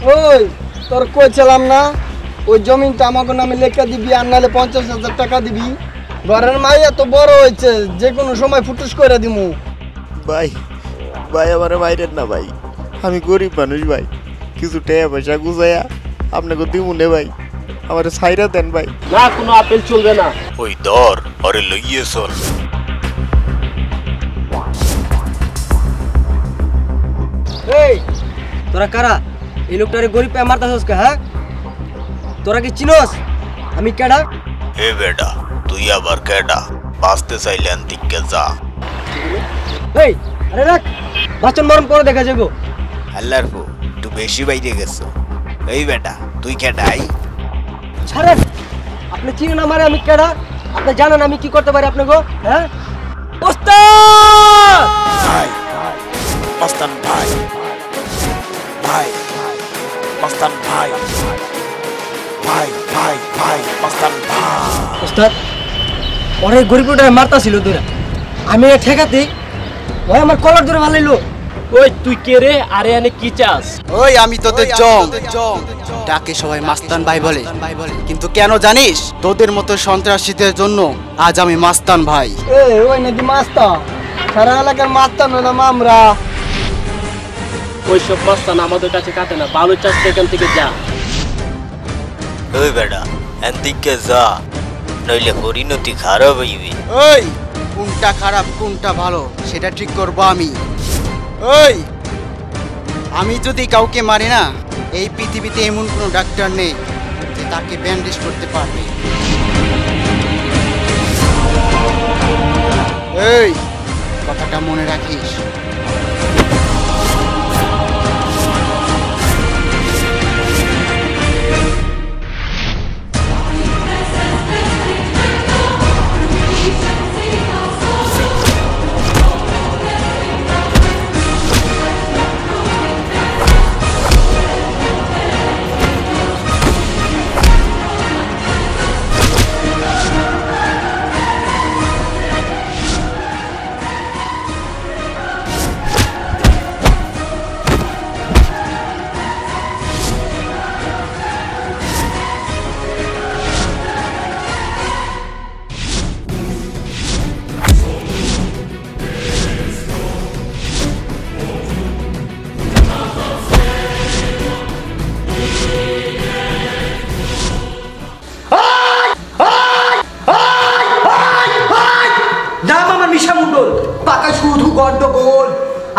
ওই তোর কইছিলাম না ওই জমিনটা আমাকে নামে লেখা দিবি আর নাহলে 50,000 টাকা দিবি। ঘরের মাইয়া তো বড় হয়েছে, যে কোনো সময় ফুটুস করে দিমু। ভাই ভাই আমার বাইরের না ভাই, আমি গরিব মানুষ ভাই, কিছু টাকা পয়সা গুছাইয়া আপনাকে দিমু নে ভাই, আমার ছাইরা দেন ভাই। না কোনো আপেল চলবে না। ওই ধর ওরে লইয়ে চল। এই তোরা কারা? এই লোকটারে গরিব পায় মারতাছস কে? হ্যাঁ তোরা কি চিনোস আমি কেডা? হে বেটা তুই আবার কেডা? বাঁচতে চাইলে আন্তিকে যা। এই আরে রাখ, বাচন মরম করে দেখা যাবো। আল্লাহর ফু একটু বেশি বাইরে গেছো। এই বেটা তুই কেডাই? ছাড়েন, আপনি চিনেন আমারে আমি কেডা? আপনি জানেন আমি কি করতে পারি আপনাকে? হ্যাঁ ওস্তাদ ভাই মস্তান ভাই, ভাই মস্তান ভাই, ভাই ভাই ভাই মস্তান ভাই। ওস্তাদ ওরে গরিবটারে মারতাছিল তোরা, আমি ঠেকাতে ওই আমার কলার ধরে মারলাইলো। ওই তুই কে রে? আরে আনে কি চাস? ওই আমি তোদের জং, ডাকে সবাই মাস্তান ভাই বলে, কিন্তু কেন জানিস? তোদের মতো সন্ত্রাসীদের জন্য আজ আমি মাস্তান ভাই। ওই নাকি মাস্তা? সারা এলাকার মাস্তা নয় আমরা। ওইসব মাস্তান আমাদের কাছে কাটে না, ভালো চাস এখান থেকে যা। ওই বেটা আন্তিকে যা, নইলে পরিণতি খারাপ হইবে। ওই কোনটা খারাপ কোনটা ভালো সেটা ঠিক করবো আমি। ওই আমি যদি কাউকে মারি না, এই পৃথিবীতে এমন কোনো ডাক্তার নেই যে তাকে ব্যান্ডেজ করতে পারবে। এই কথাটা মনে রাখিস।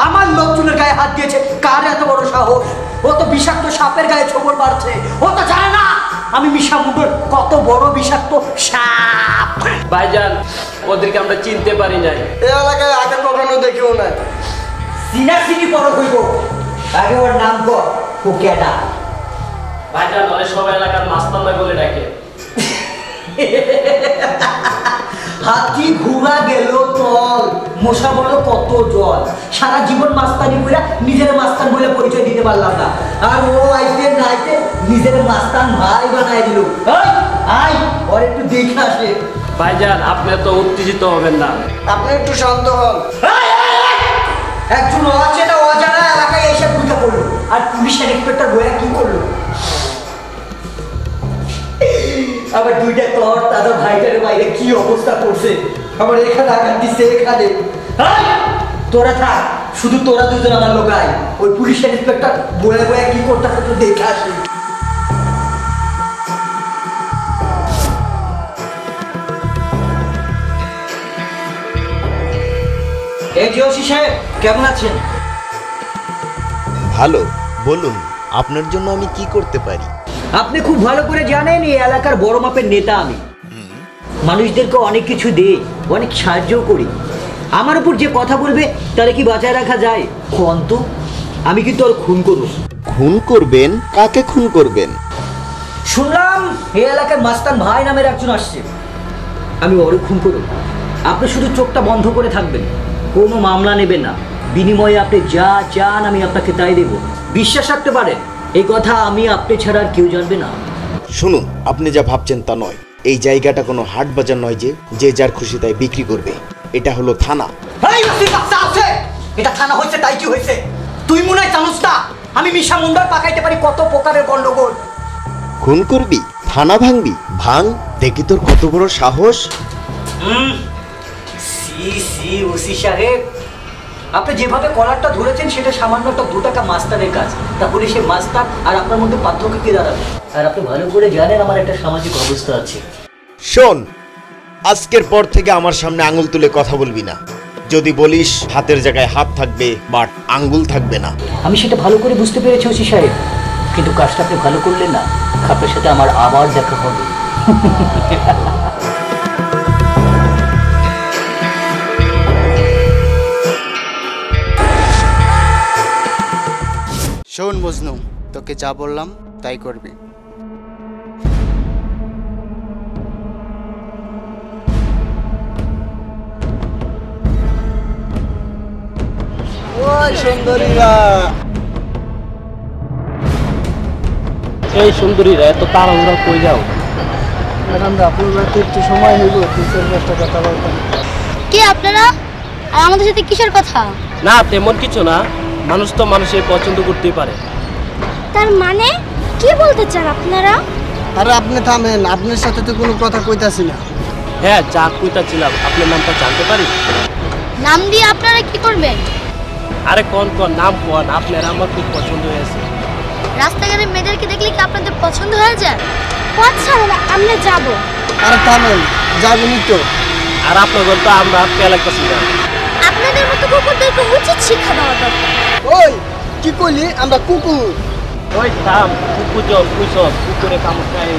আমার লোকজনের গায়ে হাত দিয়েছে, কার এত বড় সাহস? ও তো বিষাক্ত সাপের গায়ে ছোবল মারছে, ও তো জানে না আমি মিশা মুন্ডল কত বড় বিষাক্ত সাপ। ভাইজান ওদেরকে আমরা চিনতে পারি নাই। এই এলাকায় আগে কখনো দেখিও না। চিনা চিনি বড় হইব, আগে ওর নাম কর, ও কেডা? ভাইজান ওরা সব এলাকার মাস্তান ভাই বলে ডাকে। হাতি ঘুরা গেল তল, মশা বলল কত জল। সারা জীবন মাস্তানি কইরা নিজের মাস্তান বলে পরিচয় দিতে পারলাম না, আর ও আইতে নাইতে নিজের মাস্তান ভাই বানাই দিল। আই ওর একটু দেখে আসে। ভাইজান আপনি তো উত্তেজিত হবেন না, আপনি একটু শান্ত হন। একজন অচেনা অজানা এলাকায় এসে ঢুকে পড়লো, আর পুলিশের ইন্সপেক্টর বইয়া কি করলো? আবার দুইটা তোর তাদের ভাইটার বাইরে কি অবস্থা করছে, আবার এখানে আঘাত দিচ্ছে এখানে। তোরা থাক, শুধু তোরা দুজন আমার লোকাই, ওই পুলিশের ইন্সপেক্টর বয়ে বয়ে কি করতেছে তো দেখে আসি। এই জোশী সাহেব কেমন আছেন? ভালো, বলুন আপনার জন্য আমি কি করতে পারি? আপনি খুব ভালো করে জানেন এই এলাকার বড় মাপের নেতা আমি, মানুষদেরকে অনেক কিছু দেই, অনেক সাহায্য করি। আমার উপর যে কথা বলবে তাহলে কি বাঁচায় রাখা যায়? অন্ত আমি কিন্তু ওর খুন করব। খুন করবেন? কাকে খুন করবেন? শুনলাম এই এলাকার মাস্তান ভাই নামের একজন আসছে, আমি ওরে খুন করব। আপনি শুধু চোখটা বন্ধ করে থাকবেন, কোনো মামলা নেবেন না, বিনিময়ে আপনি যা চান আমি আপনাকে তাই দেব। বিশ্বাস রাখতে পারেন, এই কথা আমি আপনি ছাড়া আর কেউ জানবে না। শুনুন, আপনি যা ভাবছেন তা নয়। এই জায়গাটা কোনো হাট বাজার নয় যে যার খুশি তাই বিক্রি করবে। এটা হলো থানা। এটা থানা হয়েছে তাই কি হয়েছে? তুই মনে হয় জানোস না আমি মিশা মুন্ডার পাকাইতে পারি কত প্রকারের গন্ডগোল। খুন করবি, থানা ভাঙবি, ভাঙ দেখি তোর কত বড় সাহস। সি সি ওসি সাহেব, আপনি যেভাবে কলারটা ধরেছেন সেটা সামান্য একটা 2 টাকা মাস্টারের কাজ, তাহলে সে মাস্টার আর আপনার মধ্যে পার্থক্য কি দাঁড়াবে? আর আপনি ভালো করে জানেন আমার একটা সামাজিক অবস্থা আছে। শোন, আজকের পর থেকে আমার সামনে আঙুল তুলে কথা বলবি না। যদি বলিস হাতের জায়গায় হাত থাকবে, বাট আঙ্গুল থাকবে না। আমি সেটা ভালো করে বুঝতে পেরেছি ওসি সাহেব, কিন্তু কাজটা আপনি ভালো করলেন না। আপনার সাথে আমার আবার দেখা হবে। শোন মজনু, তোকে যা বললাম তাই করবি। এই সুন্দরীরা এত তাড়াহুড়া কই যাও? কে আপনারা? আর আমাদের সাথে কিসের কথা? না তেমন কিছু না, মানুষ তো মানুষের পছন্দ করতেই পারে। তার মানে কি বলতে চান আপনারা? আরে আপনি থামেন, আপনার সাথে তো কোনো কথা কইতাছি না। হ্যাঁ যা কইতাছিলাম, আপনার নামটা জানতে পারি? নাম দিয়ে আপনারা কি করবেন? আরে কোন নাম কোন, আপনার আমার খুব পছন্দ হয়েছে। রাস্তাঘাটে মেয়েদেরকে দেখলে কি আপনাদের পছন্দ হয়ে যায়? আচ্ছা না, আমরা যাব। আরে থামেন, যাবেনই তো। আর আপনাদের তো আমরা পেলাইতেছি না। আপনাদের মতো কুকুরদেরকে উচিত শিক্ষা দেওয়া দরকার। ওই কি কইলি? আমরা কুকুর? ওই থাম, কুকুর কুসব কুকুরে কামড় খায়।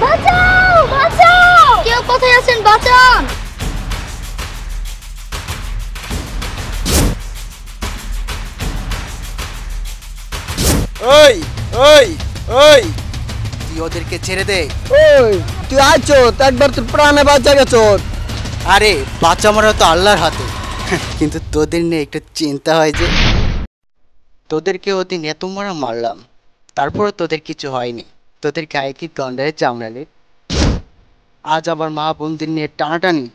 বাঁচাও, বাঁচাও! কেউ কোথায় আছেন? বাঁচান! ওই ওই ওই, তুই ওদেরকে ছেড়ে দে। ওই তুই আইছো তো, একবার তোর প্রাণে বাঁচা গেছো। আরে বাচ্চা মারা তো আল্লাহর হাতে, কিন্তু তোদের নিয়ে একটু চিন্তা হয় যে তোদেরকে ওদিন এত মারা মারলাম, তারপরে তোদের কিছু হয়নি। তোদের গায়ে কি গন্ডারের চামড়ালে? আজ আবার মা বোনদের নিয়ে টানাটানি।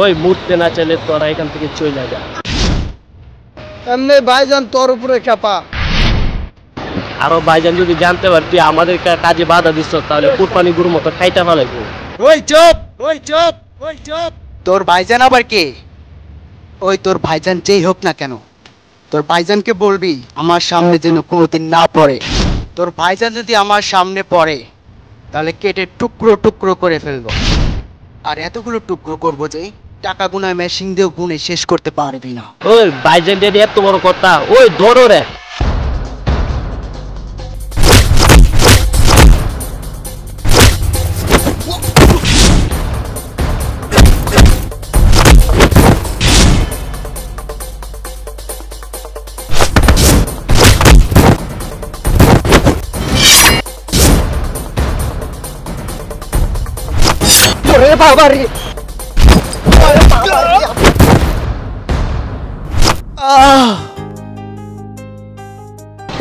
ওই মুততে না চাইলে তোরা এখান থেকে চলে যা। এমনি ভাইজান তোর উপরে চাপা। আরো ভাইজান যদি জানতে পার তুই আমাদের কাজে বাধা দিচ্ছ, তাহলে কুরবানি গরুর মতো খাইতে পারবো। ওই চুপ, ওই চুপ, ওই চুপ। তোর ভাইজান আবার কে? ওই তোর ভাইজান যেই হোক না কেন, তোর ভাইজানকে বলবি আমার সামনে যেন কোনোদিন না পড়ে। তোর ভাইজান যদি আমার সামনে পড়ে তাহলে কেটে টুকরো টুকরো করে ফেলবো। আর এতগুলো টুকরো করবো যে টাকা গুনা মেশিন দিয়েও গুনে শেষ করতে পারবি না। ওই ভাইজান ডেডি এত বড় কথা, ওই ধরো রে। ওরে বাবা রে!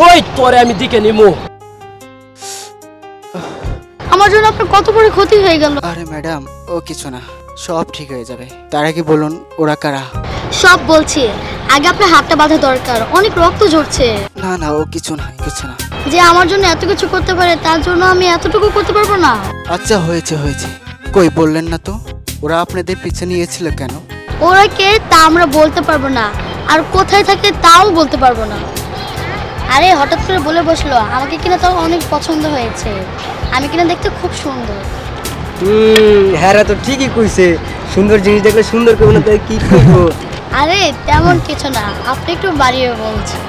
ওই তোরে আমি দিকে নিমু। আমার জন্য আপনার কত বড় ক্ষতি হয়ে গেল। আরে ম্যাডাম, ও কিছু না, সব ঠিক হয়ে যাবে। তার আগে বলুন ওরা কারা? সব বলছি, আগে আপনার হাতটা বাঁধা দরকার, অনেক রক্ত ঝরছে। না না, ও কিছু না, কিছু না। যে আমার জন্য এত কিছু করতে পারে তার জন্য আমি এতটুকু করতে পারবো না? আচ্ছা হয়েছে হয়েছে, কই বললেন না তো ওরা আপনাদের পিছনে নিয়েছিল কেন? ওরা কে তা আমরা বলতে পারবো না, আর কোথায় থাকে তাও বলতে পারবো না। আরে হঠাৎ করে বলে বসলো, আমাকে কিনা তাও অনেক পছন্দ হয়েছে, আমি কিনা দেখতে খুব সুন্দর। হ্যাঁ তো ঠিকই কইছে, সুন্দর জিনিস দেখলে সুন্দর করবো না, কি করবো? আরে তেমন কিছু না, আপনি একটু বাড়িয়ে বলছেন।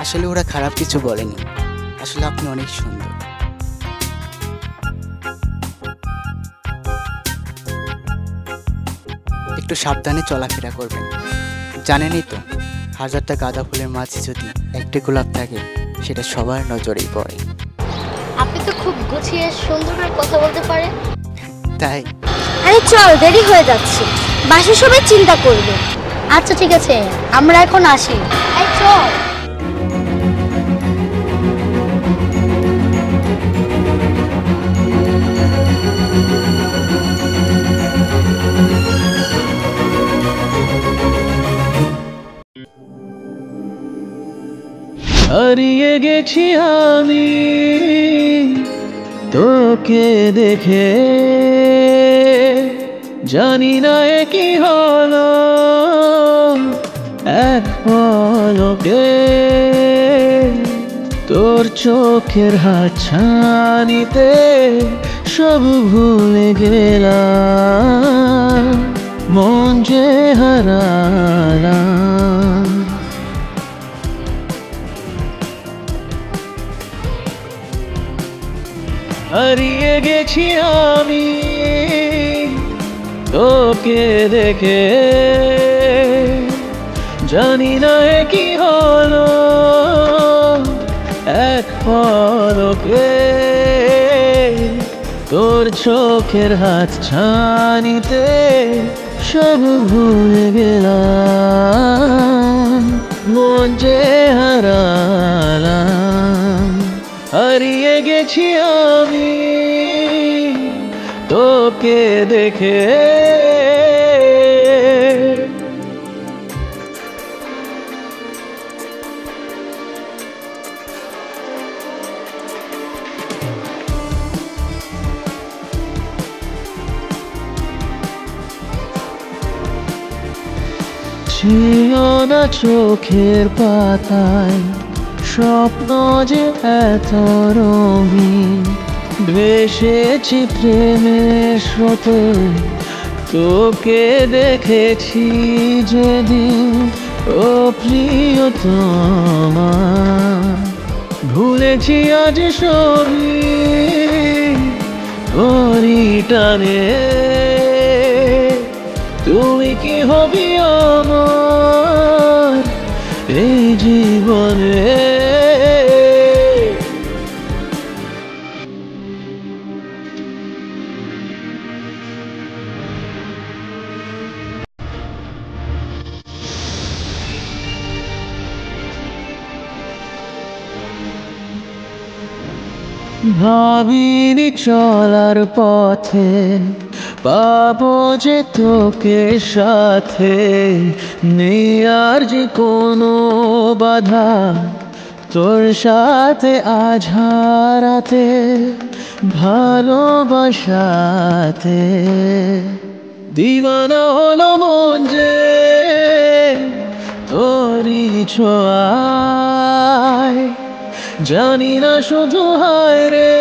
আসলে ওরা খারাপ কিছু বলেনি, আসলে আপনি অনেক সুন্দর। একটু সাবধানে চলাফেরা করবেন, জানেনই তো হাজারটা গাঁদা ফুলের মাঝে যদি একটি গোলাপ থাকে সেটা সবার নজরেই পড়ে। আপনি তো খুব গুছিয়ে সুন্দর করে কথা বলতে পারেন। তাই আরে চল, দেরি হয়ে যাচ্ছে, বাসে সবাই চিন্তা করবে। আচ্ছা ঠিক আছে, আমরা এখন আসি। এই চল। হারিয়ে গেছি আমি তোকে দেখে, জানি না এ কি হলো এক পলকে, তোর চোখের হাতছানিতে সব ভুলে গেলাম, মন যে হারালাম। হারিয়ে গেছি আমি তোকে দেখে, জানি না এ কি হলো এক পলকে, তোর চোখের হাতছানিতে সব ভুলে গেলাম, মন যে হারালাম। হারিয়ে গেছি আমি তোকে দেখে। ছিল না চোখের পাতায় স্বপ্ন যে এত রঙিন, ভেসেছি প্রেমের স্রোতে তোকে দেখেছি যেদিন, ও প্রিয়তমা ভুলেছি আজ সবই তোরই টানে, তুমি কি হবি আমার এই জীবনে। ভাবিনি চলার পথে পাবো যে তোকে সাথে, নেই আর যে কোনো বাধা তোর সাথে আজ হারাতে, ভালোবাসাতে দিওয়ানা হলো মন যে তোরই ছোঁয়ায়, জানি না শুধু হায় রে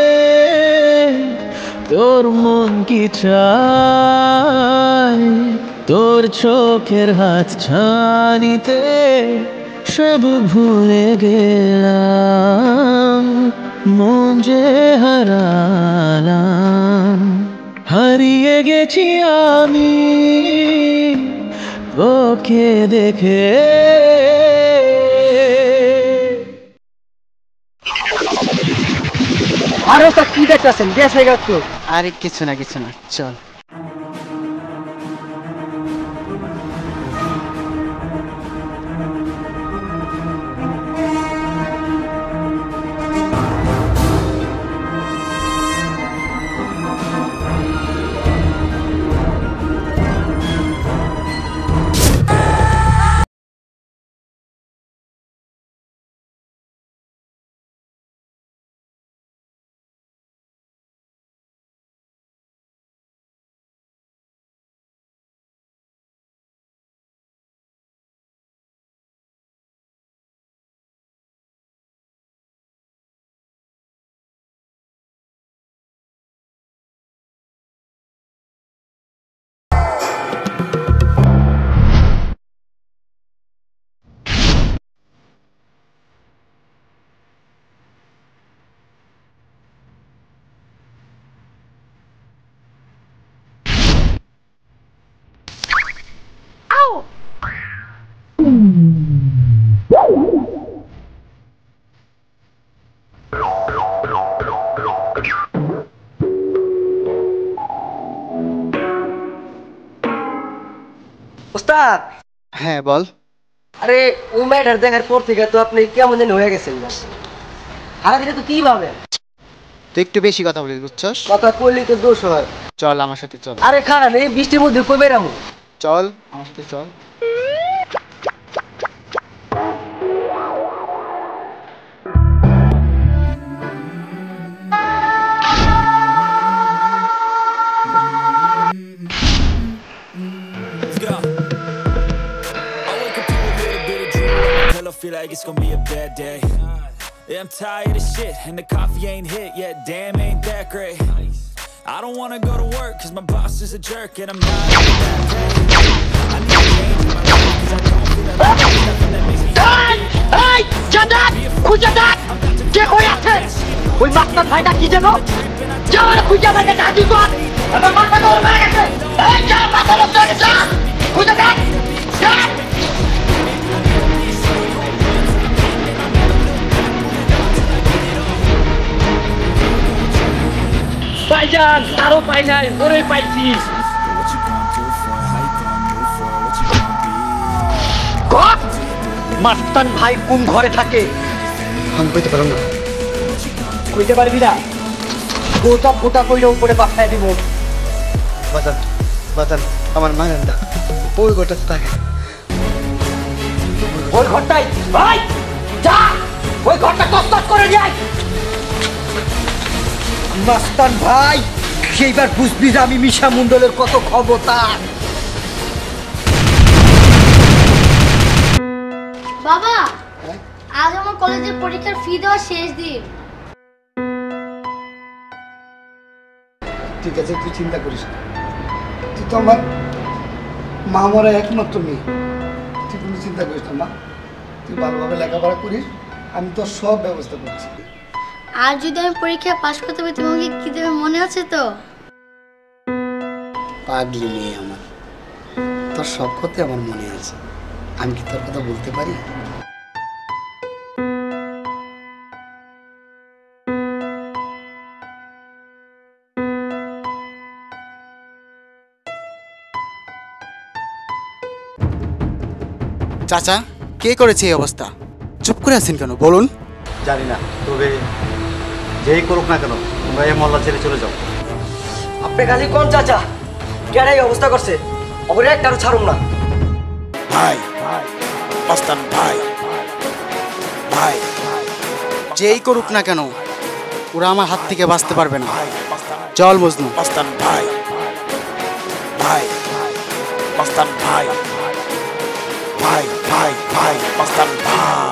তোর মন কি চায়, তোর চোখের হাতছানিতে সব ভুলে গেলাম, মন যে হারালাম। হারিয়ে গেছি আমি তোকে দেখে। আরো তা কি দেখতেছেন, দেশে গেছ তো। আরে কিছু না কিছু না, চল। ওস্তাদ, হ্যাঁ বল। আরে ওই ম্যাটার দেখার পর থেকে তো আপনি কেমন যেন হয়ে গেছেন না। সারা দিনে তো কি ভাবেন? তুই একটু বেশি কথা বলিস, বুঝছস? কথা কইলেই তো দোষ হয়। চল আমার সাথে চল। আরে খারাপ, এই বৃষ্টির মধ্যে কই বেরামু? চল আমার সাথে চল। like it's gonna be a bad day. Yeah, I'm tired of shit, and the coffee ain't hit yet. Damn, ain't that great. I don't wanna go to work, cause my boss is a jerk, and I'm not even that paid. I need to change my life, cause I don't feel like there's nothing that makes me happy. এই জান্নাত খুঁজে দেখ কে কই আছে ওই master ভাইটা কি যেন যাওয়ার খুঁজে আমাকে ডাকি কর আমার মাথা গরম হয়ে গেছে এই যা মাথা নষ্ট হয়ে গেছে খুঁজে দেখ যা ভাইজান আরো পাই নাই ওরে পাইছি মাস্তান ভাই কোন ঘরে থাকে আমি কইতে পারলাম না। কইতে পারবি না গোটা ফোটা কইলে উপরে বাসায় দিব বাজান বাজান আমার মায়ের দা ওই গোটা থাকে। ওই ঘরটাই ভাই যা ওই ঘরটা তছনছ করে যাই মাস্তান ভাই সেইবার বুঝবি যে আমি মিশা মণ্ডলের কত ক্ষমতা বাবা আজ আমার কলেজের পরীক্ষার ফি দেওয়া শেষ দিন। ঠিক আছে তুই চিন্তা করিস না, তুই তো আমার মা মরা একমাত্র মেয়ে, তুই কোনো চিন্তা করিস না মা, তুই ভালোভাবে লেখাপড়া করিস, আমি তোর সব ব্যবস্থা করছি। আর যদি আমি পরীক্ষায় পাশ করতে পারি তুমি আমাকে কি দেবে মনে আছে তো? পাগলি মেয়ে আমার, তোর সব কথাই আমার মনে আছে, আমি কি তোর কথা বলতে পারি? চাচা কে করেছে এই অবস্থা? চুপ করে আছেন কেন বলুন? জানি না, তবে যেই করুক না কেন তোমরা এই মহল্লা ছেড়ে চলে যাও। আপনি খালি কোন চাচা কেন এই অবস্থা করছে ওরে একটারও ছাড়ুম না। ভাই মাস্তান ভাই ভাই যেই করুক না কেন ওরা আমার হাত থেকে বাঁচতে পারবে না। চল মজনু। মাস্তান ভাই ভাই মাস্তান ভাই ভাই ভাই ভাই মাস্তান ভাই।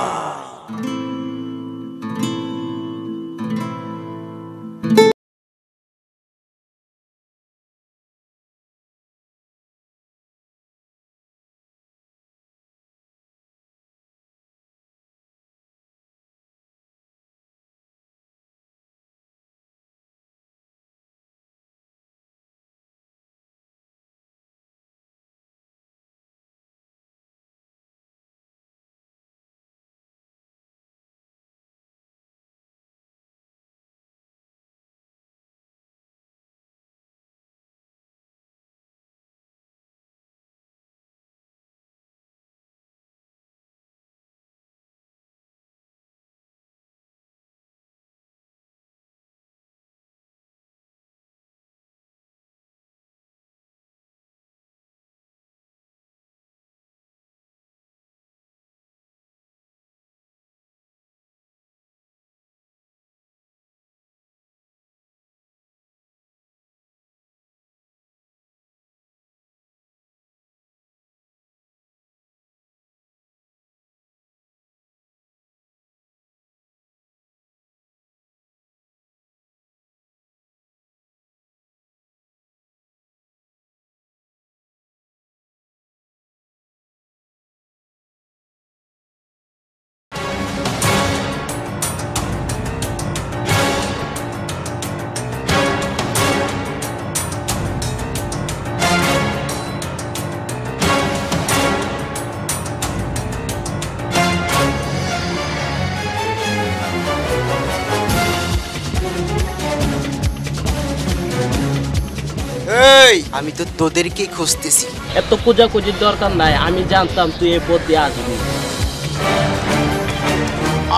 আমি তো তোদেরকে খুঁজতেছি। এত খোঁজাখুঁজির দরকার নাই, আমি জানতাম তুই এই পথ দিয়ে আসবি।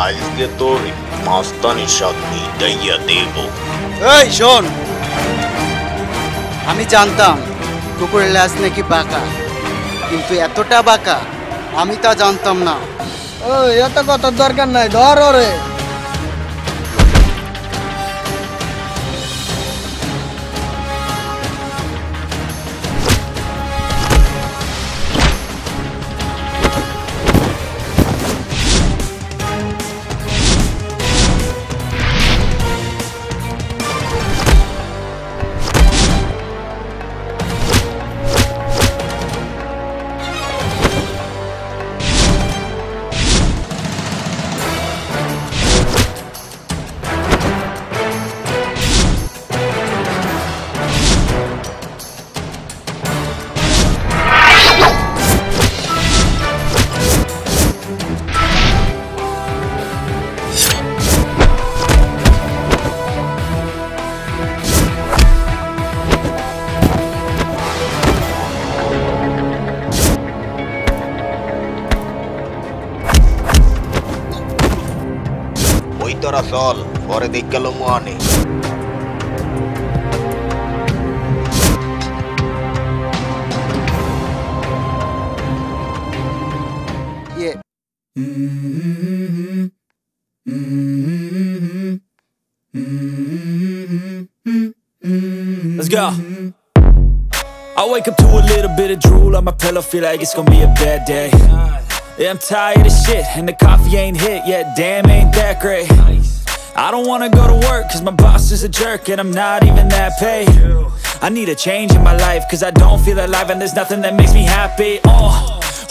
আজকে তোর মাস্তানির স্বাদ মিটাইয়া দেব। এই শোন, আমি জানতাম কুকুরের ল্যাজ নাকি বাঁকা, কিন্তু এতটা বাঁকা আমি তা জানতাম না। ওই এত কথার দরকার নাই, ধর ওরে। ওই তোরা চল, পরে দেখ গেল মোয়ানে। Let's go. I wake up to a little bit of drool on my pillow, feel like it's gonna be a bad day. Yeah, I'm tired of shit, and the coffee ain't hit yet, damn ain't that great. I don't wanna go to work, cause my boss is a jerk, and I'm not even that paid. I need a change in my life, cause I don't feel alive, and there's nothing that makes me happy.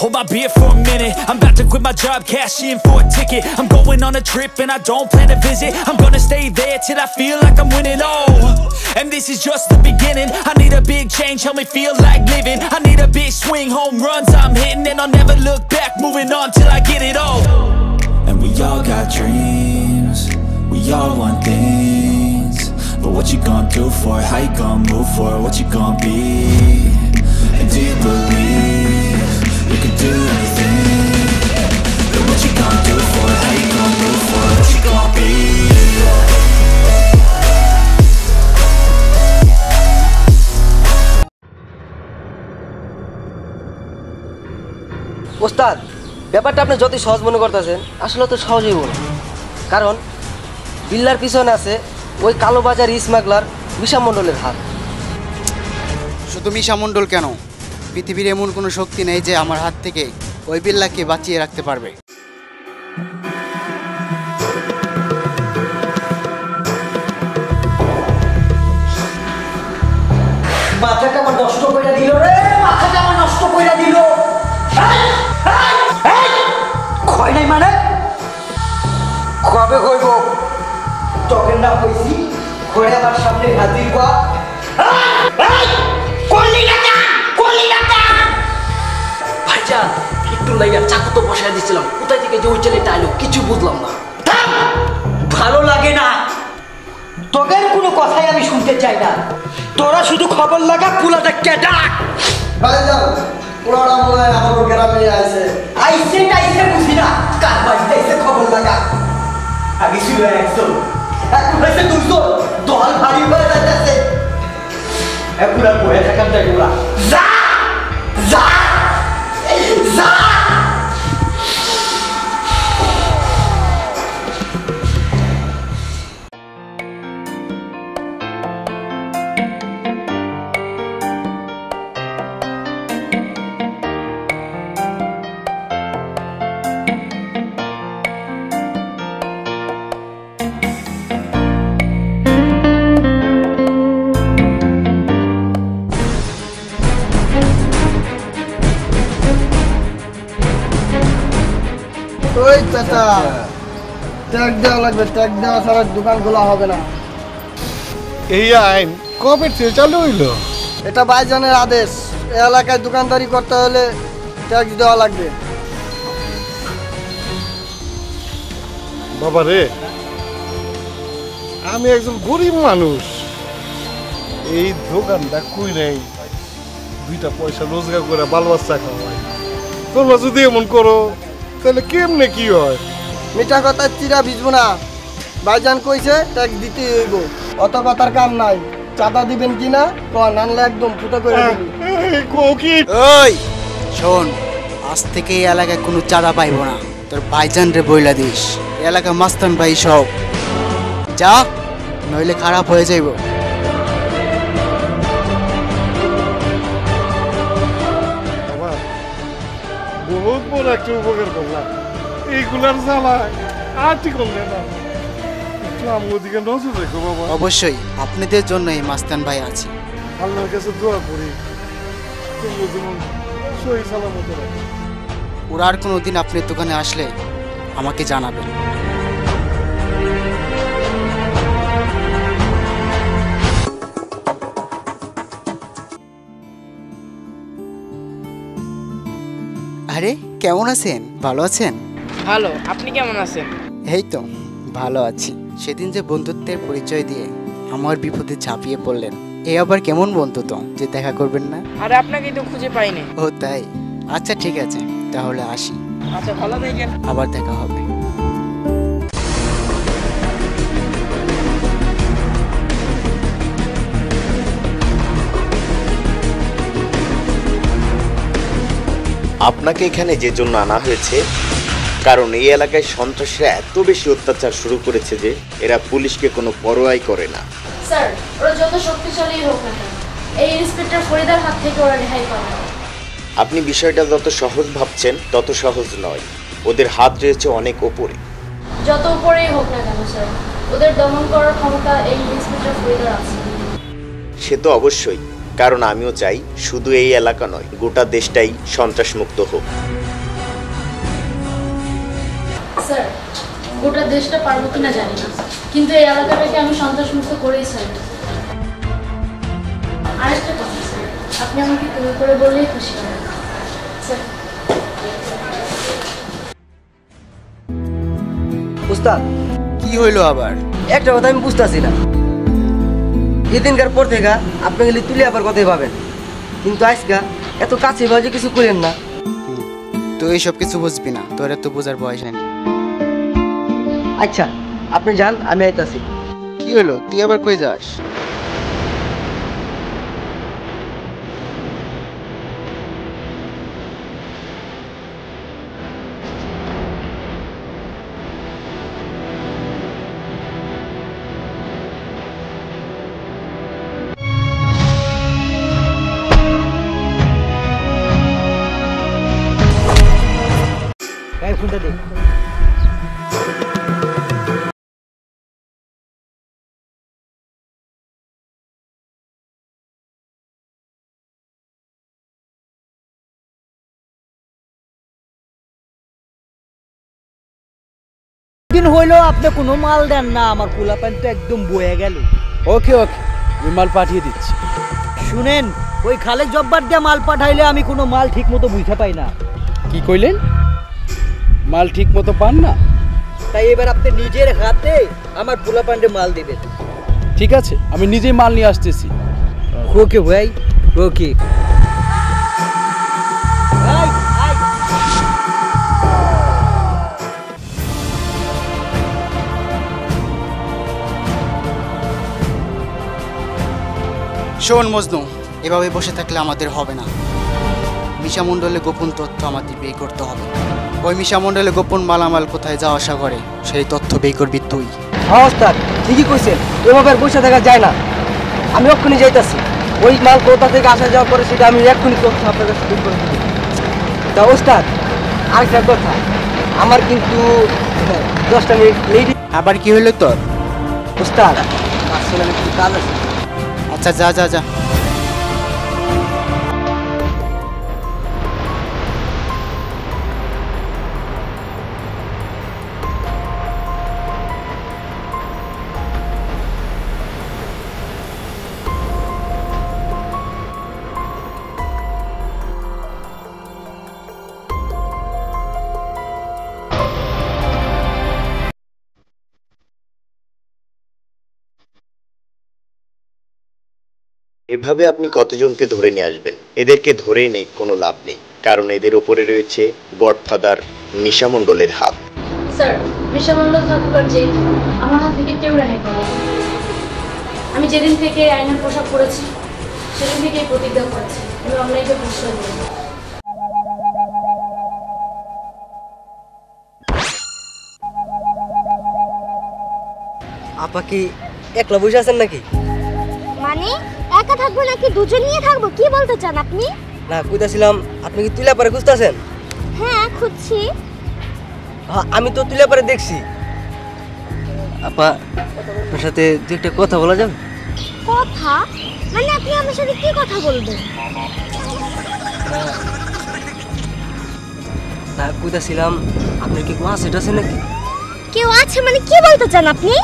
Hold my beer for a minute, I'm about to quit my job, cash in for a ticket. I'm going on a trip and I don't plan to visit. I'm gonna stay there till I feel like I'm winning, and this is just the beginning. I need a big change, help me feel like living. I need a big swing, home runs I'm hitting, and I'll never look back, moving on till I get it all. And we all got dreams, we all want things, but what you gonna do for it? How you gonna move for it? What you gonna be? And do you believe you can do anything? But what you gonna do for it? How you gonna move for it? What you gonna be? ওস্তাদ, ব্যাপারটা আপনি যতই সহজ মনে করতেছেন, আসলে তো সহজই বল। কারণ বিল্লার পিছনে আছে ওই কালোবাজার স্মাগলার মিশা মণ্ডলের হাত। শুধু মিশা মণ্ডল কেন, পৃথিবীর এমন কোনো শক্তি নেই যে আমার হাত থেকে ওই বিল্লাকে বাঁচিয়ে রাখতে পারবে। মাথাটা আমার নষ্ট করে দিল রে, মাথাটা আমার নষ্ট করে দিল। খয় নাই মানে কবে কইব? তখন না কইছি খয়ে আমার সামনে হাজির কর। ভাইজান একটু লাইয়া চাকু তো বসায় দিছিলাম, কোথায় থেকে যে ওই ছেলেটা আইলো কিছু বুঝলাম না। ভালো লাগে না, তোদের কোনো কথাই আমি শুনতে চাই না। তোরা শুধু খবর লাগা পুলাটা কেডা। ভাইজান পুরাটা মনে হয় আমার গ্রামে আইছে। আইছে টাইছে বুঝি না, কার বাড়িতে আইছে খবর লাগা। আগে ছিল 100, এখন হয়েছে 200, দল ভারী হয়ে যাচ্ছে। এখন আর বয়ে থাকার চাই ওরা। যা যা যা। ওই চাচা, ট্যাগ দেওয়া লাগবে, ট্যাগ দেওয়া ছাড়া দোকান খোলা হবে না। এই আইন কবে থেকে চালু হইলো? এটা ভাইজানের আদেশ, এই এলাকায় দোকানদারি করতে হলে ট্যাক্স দেওয়া লাগবে। বাবা রে, আমি একজন গরিব মানুষ, এই দোকানটা কই নাই, 2টা পয়সা রোজগার করে বাল বাচ্চা খাওয়াই। তোমরা যদি এমন করো তাহলে কেমনে কি হয়? মিঠা কথা চিরা ভিজবো না, ভাইজান কইছে ট্যাক্স দিতে হইব, অত কথার কাম নাই। চাঁদা দিবেন কিনা কন, আনলে একদম ফুটো করে দিবি। ওই শোন, আজ থেকে এই এলাকায় কোনো চাঁদা পাইব না। তোর ভাইজান রে বইলা দিস, এই এলাকা মাস্তান ভাই সব। যা, নইলে খারাপ হয়ে যাইব। বহুত বড় একটা উপকার করলাম, এইগুলার জ্বালায় আর ঠিক করলে না। ওদিকে নজর রেখো বাবা। অবশ্যই আপনাদের জন্য এই মাস্তান ভাই আছে। আল্লাহর কাছে দোয়া করি তুমি যেমন সহি সালামত রাখো। ওরা আর কোনোদিন আপনার দোকানে আসলে আমাকে জানাবেন। আরে কেমন আছেন? ভালো আছেন? ভালো, আপনি কেমন আছেন? এই তো ভালো আছি। সেদিন যে বন্ধুত্বের পরিচয় দিয়ে আমার বিপদে ঝাঁপিয়ে পড়লেন, এ আবার কেমন বন্ধুত্ব যে দেখা করবেন না? আরে আপনাকে তো খুঁজে পাইনি। ও তাই? আচ্ছা ঠিক আছে, তাহলে আসি। আচ্ছা ভালো থাকেন, আবার দেখা হবে। আপনাকে এখানে যে জন্য আনা হয়েছে, কারণ এই এলাকায় সন্ত্রাসীরা এত বেশি অত্যাচার শুরু করেছে যে এরা পুলিশকে কোনো পরোয়াই করে না। স্যার, ওরা যত শক্তিশালী হোক না কেন, এই ইন্সপেক্টর ফরিদার হাত থেকে ওরা রেহাই পাবে না। আপনি বিষয়টা যত সহজ ভাবছেন তত সহজ নয়, ওদের হাত রয়েছে অনেক ওপরে। যত উপরেই হোক না কেন স্যার, ওদের দমন করার ক্ষমতা এই ইন্সপেক্টর ফরিদার আছে। সে তো অবশ্যই, কারণ আমিও চাই শুধু এই এলাকা নয়, গোটা দেশটাই সন্ত্রাসমুক্ত হোক। স্যার, গোটা দেশটা পারবো কিনা জানি না, কিন্তু এই এলাকাটাকে আমি সন্ত্রাসমুক্ত করেই চাই। আরেকটা কথা স্যার, আপনি আমাকে তুমি করে বললেই খুশি হবেন স্যার। উস্তাদ, কি হইলো আবার? একটা কথা আমি বুঝতেছি না। এদিনকার পর থেকে আপনি গেলে তুলে আবার কথাই পাবেন, কিন্তু আজকা এত কাছে বাজে কিছু করেন না। তুই এইসব কিছু বুঝবি না, তোর এত বোঝার বয়স নেই। আচ্ছা, আপনি যান, আমি আইতাছি। কি হলো, তুই আবার কই যাস? ফোনটা দে। দিন হইলো আপনি কোনো মাল দেন না, আমার পোলাপান তো একদম বয়ে গেল। ওকে ওকে, আমি মাল পাঠিয়ে দিচ্ছি। শুনেন, ওই খালেক জব্বার দিয়ে মাল পাঠাইলে আমি কোনো মাল ঠিক মতো বুঝতে পাই না। কি কইলেন? মাল ঠিক মতো পান না? তাই এবার আপনি নিজের হাতে আমার পোলাপান্ডে মাল দিবেন। ঠিক আছে, আমি নিজেই মাল নিয়ে আসতেছি। ওকে ভাই, ওকে। শোন মজনু, এভাবে বসে থাকলে আমাদের হবে না। মিশা মণ্ডলের গোপন তথ্য আমাদের বের করতে হবে। ওই মিশা মণ্ডলের গোপন মালামাল কোথায় যাওয়া আসা করে সেই তথ্য বের করবি তুই। হ্যাঁ ওস্তাদ, ঠিকই কইছেন, এভাবে আর বসে থাকা যায় না। আমি এক্ষুনি যাইতাছি। ওই মাল কোথা থেকে আসা যাওয়া করে সেটা আমি এক্ষুনি তথ্য আপনার কাছে বের করে দেব। তা ওস্তাদ, আরেকটা কথা, আমার কিন্তু 10টা মিনিট লেট। আবার কি হলো তোর? ওস্তাদ, আসলে আমি একটু কাজ আছে। আচ্ছা, যা যা যা। এভাবে আপনি কতজনকে ধরে নিয়ে আসবেন? এদেরকে ধরেই নেই কোনো লাভ নেই, কারণ এদের উপরে রয়েছে গডফাদার মিশা মণ্ডলের হাত। স্যার, মিশা মণ্ডল থাকার যে আমার হাত থেকে কেউ রেহাই পাবে না। আমি যেদিন থেকে আইনের পোশাক পরেছি সেদিন থেকেই প্রতিজ্ঞা করেছি আমি অন্যায়কে প্রশ্রয় দেব না। আপা কি একলা বসে আছেন নাকি? মানে একা থাকবো নাকি দুজন নিয়ে থাকবো, কি বলতে চান আপনি? না, কইতাছিলাম আপনি কি তুলা পারে খুঁজতেছেন? হ্যাঁ, খুঁজছি। আমি তো তুলা পারে দেখছি। আপা, আপনার সাথে দু একটা কথা বলা যাবে? কথা? মানে আপনি আমার সাথে কি কথা বলবেন? না, কইতাছিলাম আপনার কি কোনো সেট আছে নাকি? কেউ আছে মানে কি বলতে চান আপনি?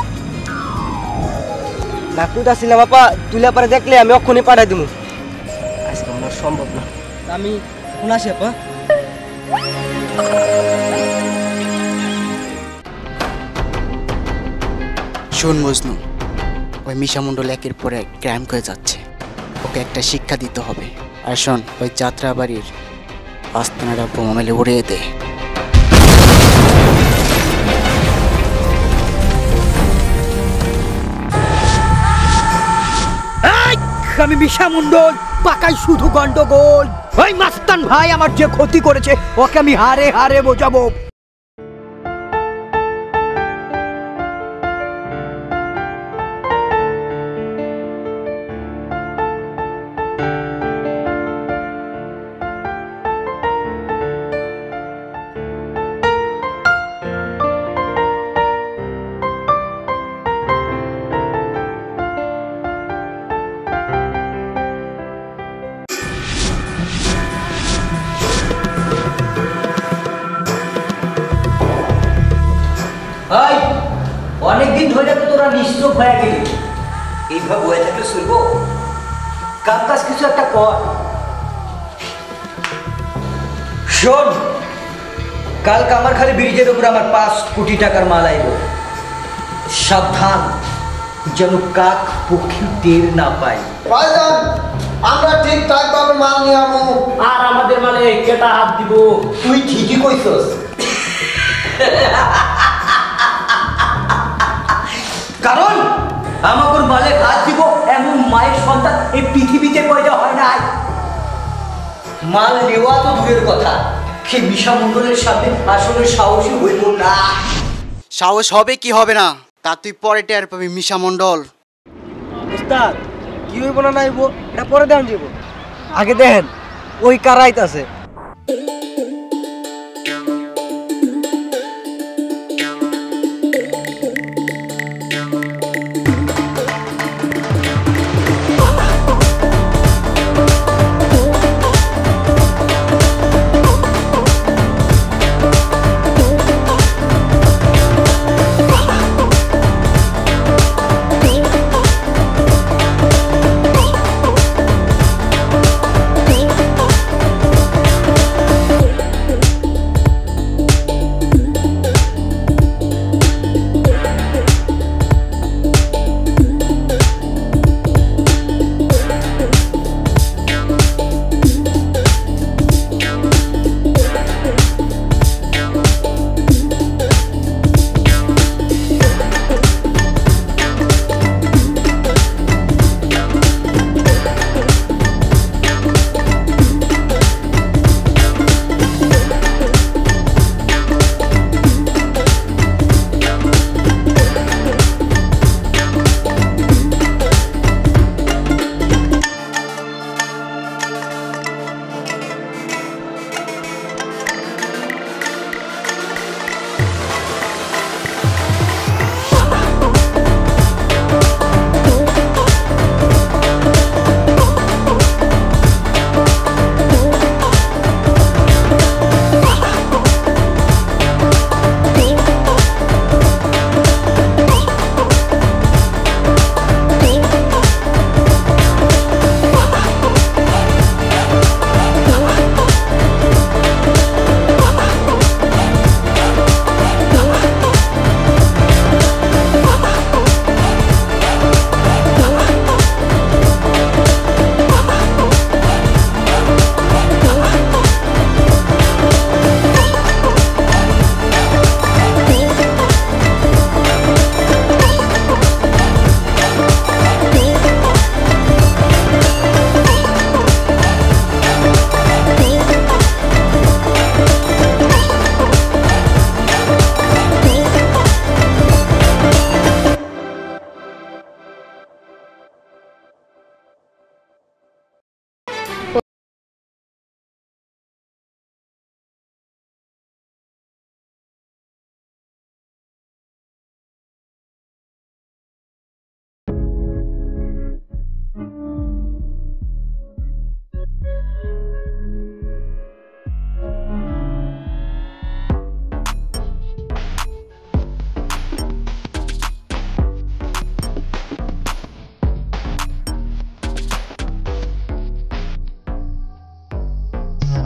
না, কইতাছিলাম আপা, তুলা পারে দেখলে আমি অক্ষণে পাঠাই দেবো। আজকে আমার সম্ভব না, আমি এখন আসি আপা। শোন মজনু, ওই মিশা মণ্ডল একের পর এক ক্রাইম করে যাচ্ছে, ওকে একটা শিক্ষা দিতে হবে। আর শোন, ওই যাত্রা বাড়ির আস্তানাটা বোমা মেলে উড়িয়ে দে। আমি মিশা মণ্ডল, পাকায় শুধু গন্ডগোল। ওই মাস্তান ভাই আমার যে ক্ষতি করেছে ওকে আমি হারে হারে বোঝাবো। অনেকদিন ধরে তো তোরা নিশ্চুপ হয়ে গেলি, এইভাবে বয়ে থাকলে চলবো? কাজ কাজ কিছু একটা কর। শোন, কালকে আমার খালি ব্রিজের উপর আমার 5 কোটি টাকার মাল আইব। সাবধান যেন কাক পক্ষী টের না পাই। ভাইজান আমরা ঠিকঠাক ভাবে মাল নিয়ে আমু। আর আমাদের মালে কেটা হাত দিব? তুই ঠিকই কইছস। কারণ আমাকে মালে হাত দিব এমন মায়ের সন্তান এই পৃথিবীতে পয়দা হয় নাই। মাল নেওয়া তো দূরের কথা, সে মিশা মণ্ডলের সামনে আসলে সাহসী হইব না। সাহস হবে কি হবে না তা তুই পরে টের পাবি মিশা মণ্ডল। উস্তাদ কি হইব না নাইব এটা পরে দেন যাব, আগে দেখেন ওই কারাইতাছে।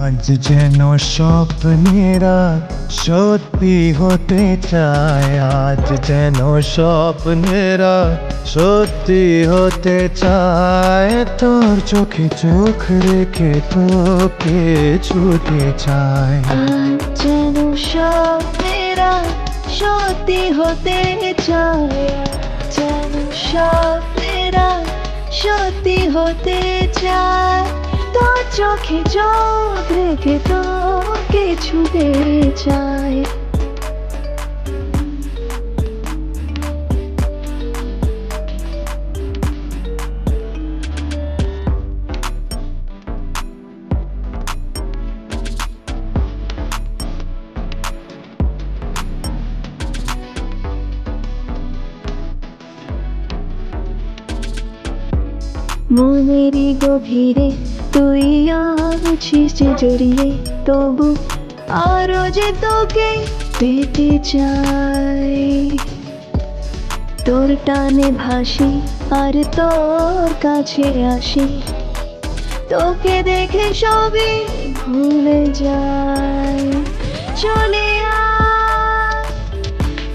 আজ যেন স্বপ্নেরা সত্যি হতে চায়, আজ যেন স্বপ্নেরা সত্যি হতে চায়, তোর চোখে চোখ রেখে তোকে ছুটে চায়। আজ যেন স্বপ্নেরা সত্যি হতে চায়, যেন স্বপ্নেরা সত্যি হতে চায়, তোর চোখে চোখ রেখে তোকে ছুতে চায়। মনেরই গভীরে তুই আছিস যে জড়িয়ে, তবু আরো যে তোকে পেতে চাই। তোর টানে ভাসি আর তোর কাছে আসি, তোকে দেখে সবই ভুলে যাই। চলে আয়,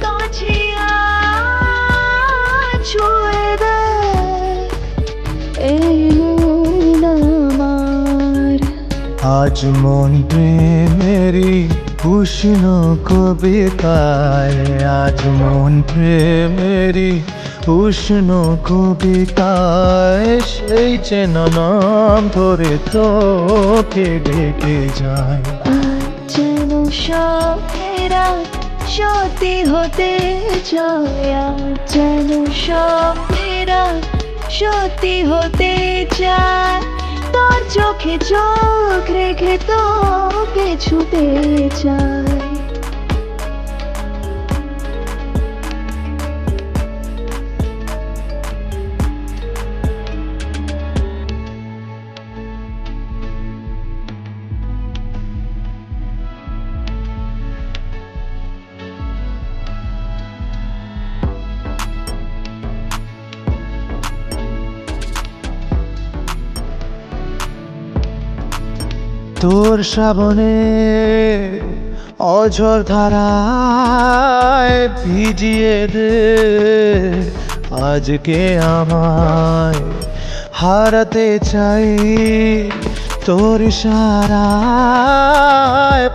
কাছে আয়, ছুঁয়ে দে এই মন আমার। আজ মন প্রেমেরই উষ্ণ কবিতায়, আজ মন প্রেমেরই উষ্ণ কবিতায়, সেই চেনা নাম ধরে তোকে ডেকে যায়। যেন স্বপ্নেরা সত্যি হতে চায়, যেন স্বপ্নেরা সত্যি হতে চায়, তোর চোখে চোখ রেখে তোকে ছুতে চায়। তোর শ্রাবণে অঝর ধারায় ভিজিয়ে দে আজকে আমায়। হারাতে চাই তোর ইশারায়,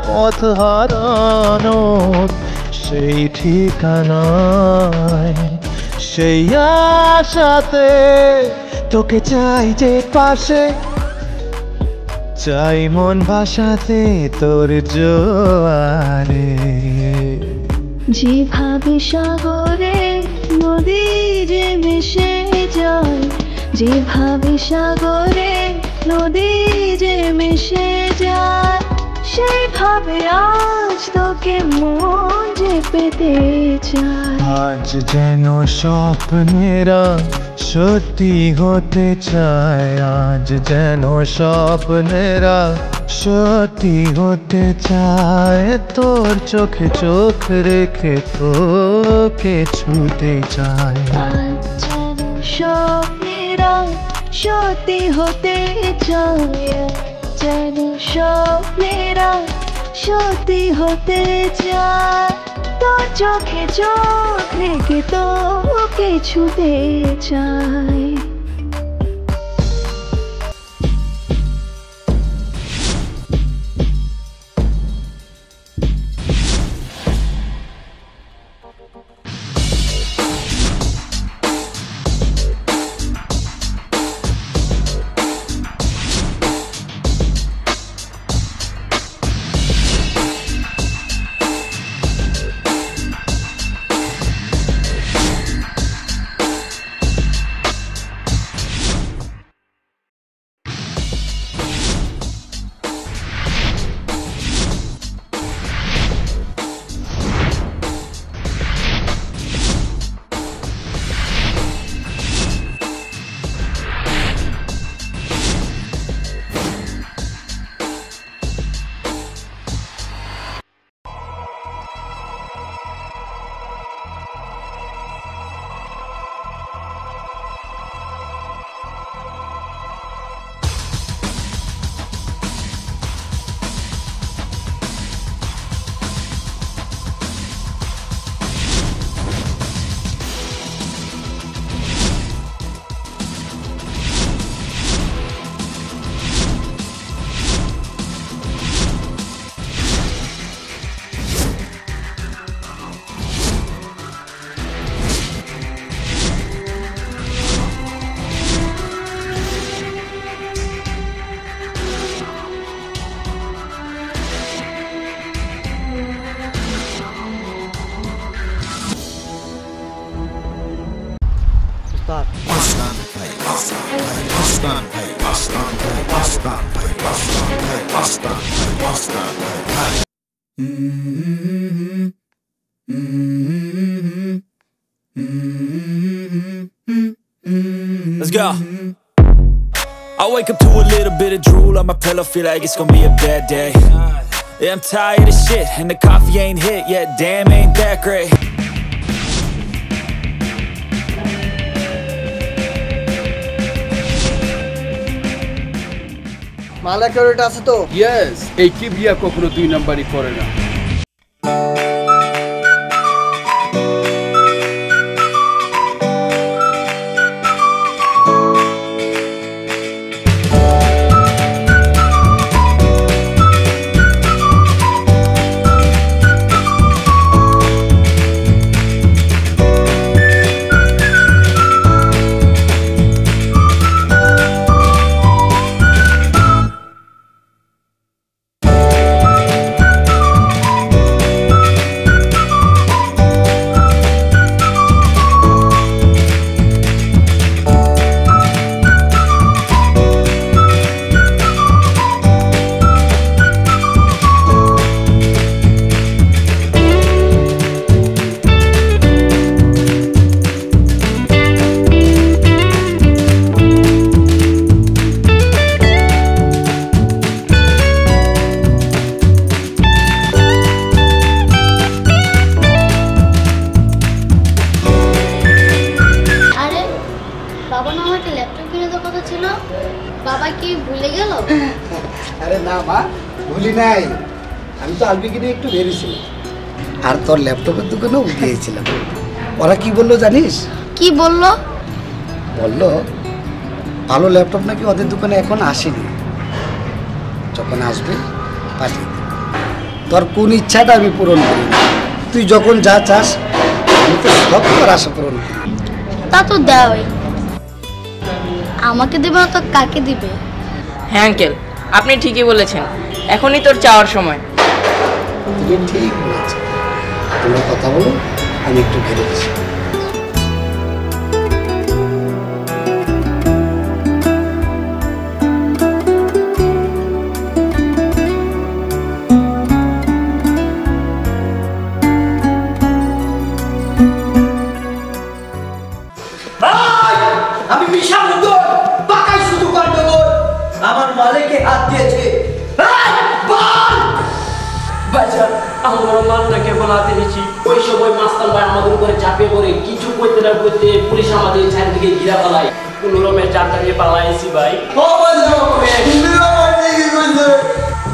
পথ হারানোর সেই ঠিকানায়, সেই আশাতে তোকে চাই যে পাশে, চাই মন ভাষাতে তোর জোয়ারে। যেভাবে সাগরে নদী যে মিশে যায়, যেভাবে সাগরে নদী যে মিশে যায়, সেইভাবে আজ তোকে মন যে পেতে চায়। আজ যেন স্বপ্নেরা সত্যি হতে চায়, আজ যেন স্বপ্নেরা সত্যি হতে চায়, তোর চোখে চোখ রেখে তোকে ছুতে চায়। আজ যেন স্বপ্নেরা সত্যি হতে চায়, যেন স্বপ্নেরা সত্যি হতে চায়, তোর চোখে চোখ রেখে তোকে ছুতে চায়। ওস্তাদ। Let's go. I wake up to a little bit of drool on my pillow, feel like it's gonna be a bad day. Yeah, I'm tired of shit, and the coffee ain't hit yet, damn, ain't that great. মাল accurate আছে তো? Yes, এই কিবরিয়া কখনো 2 নাম্বারই করে না। আরে না মা, ভুলি নাই। আমি তো আলবি কিনে একটু বেরিয়েছিলাম, আর তোর ল্যাপটপের দোকানেও গিয়েছিলাম। ওরা কি বললো জানিস? কি বললো? বললো ভালো ল্যাপটপ নাকি ওদের দোকানে এখন আসেনি, যখন আসবে পাঠিয়ে দেব। তোর কোন ইচ্ছাটা আমি পূরণ করি, তুই যখন যা চাস আমি তো সব তোর আশা পূরণ করি। তা তো দেওয়াই, আমাকে দেবে না তো কাকে দিবে? হ্যাঁ আঙ্কেল, আপনি ঠিকই বলেছেন, এখনই তোর চাওয়ার সময়। তুমি ঠিক বলেছ, তোমরা কথা বলো, আমি একটু বেরোচ্ছি। আমি বিশাল উদ্যোগ পাকাই শুধু গন্ডগোল, আমার মালিকে হাত দিয়েছে। ভাইজান, আমরা মালটাকে বলাতে দিয়েছি, ওই সময় মাস্টার ভাই আমাদের উপরে ঝাঁপিয়ে পড়ে কিছু করতে না করতে পুলিশ আমাদের চারিদিকে ঘিরা পালায়, কোন রকমের চারটা নিয়ে পালাইছি ভাই।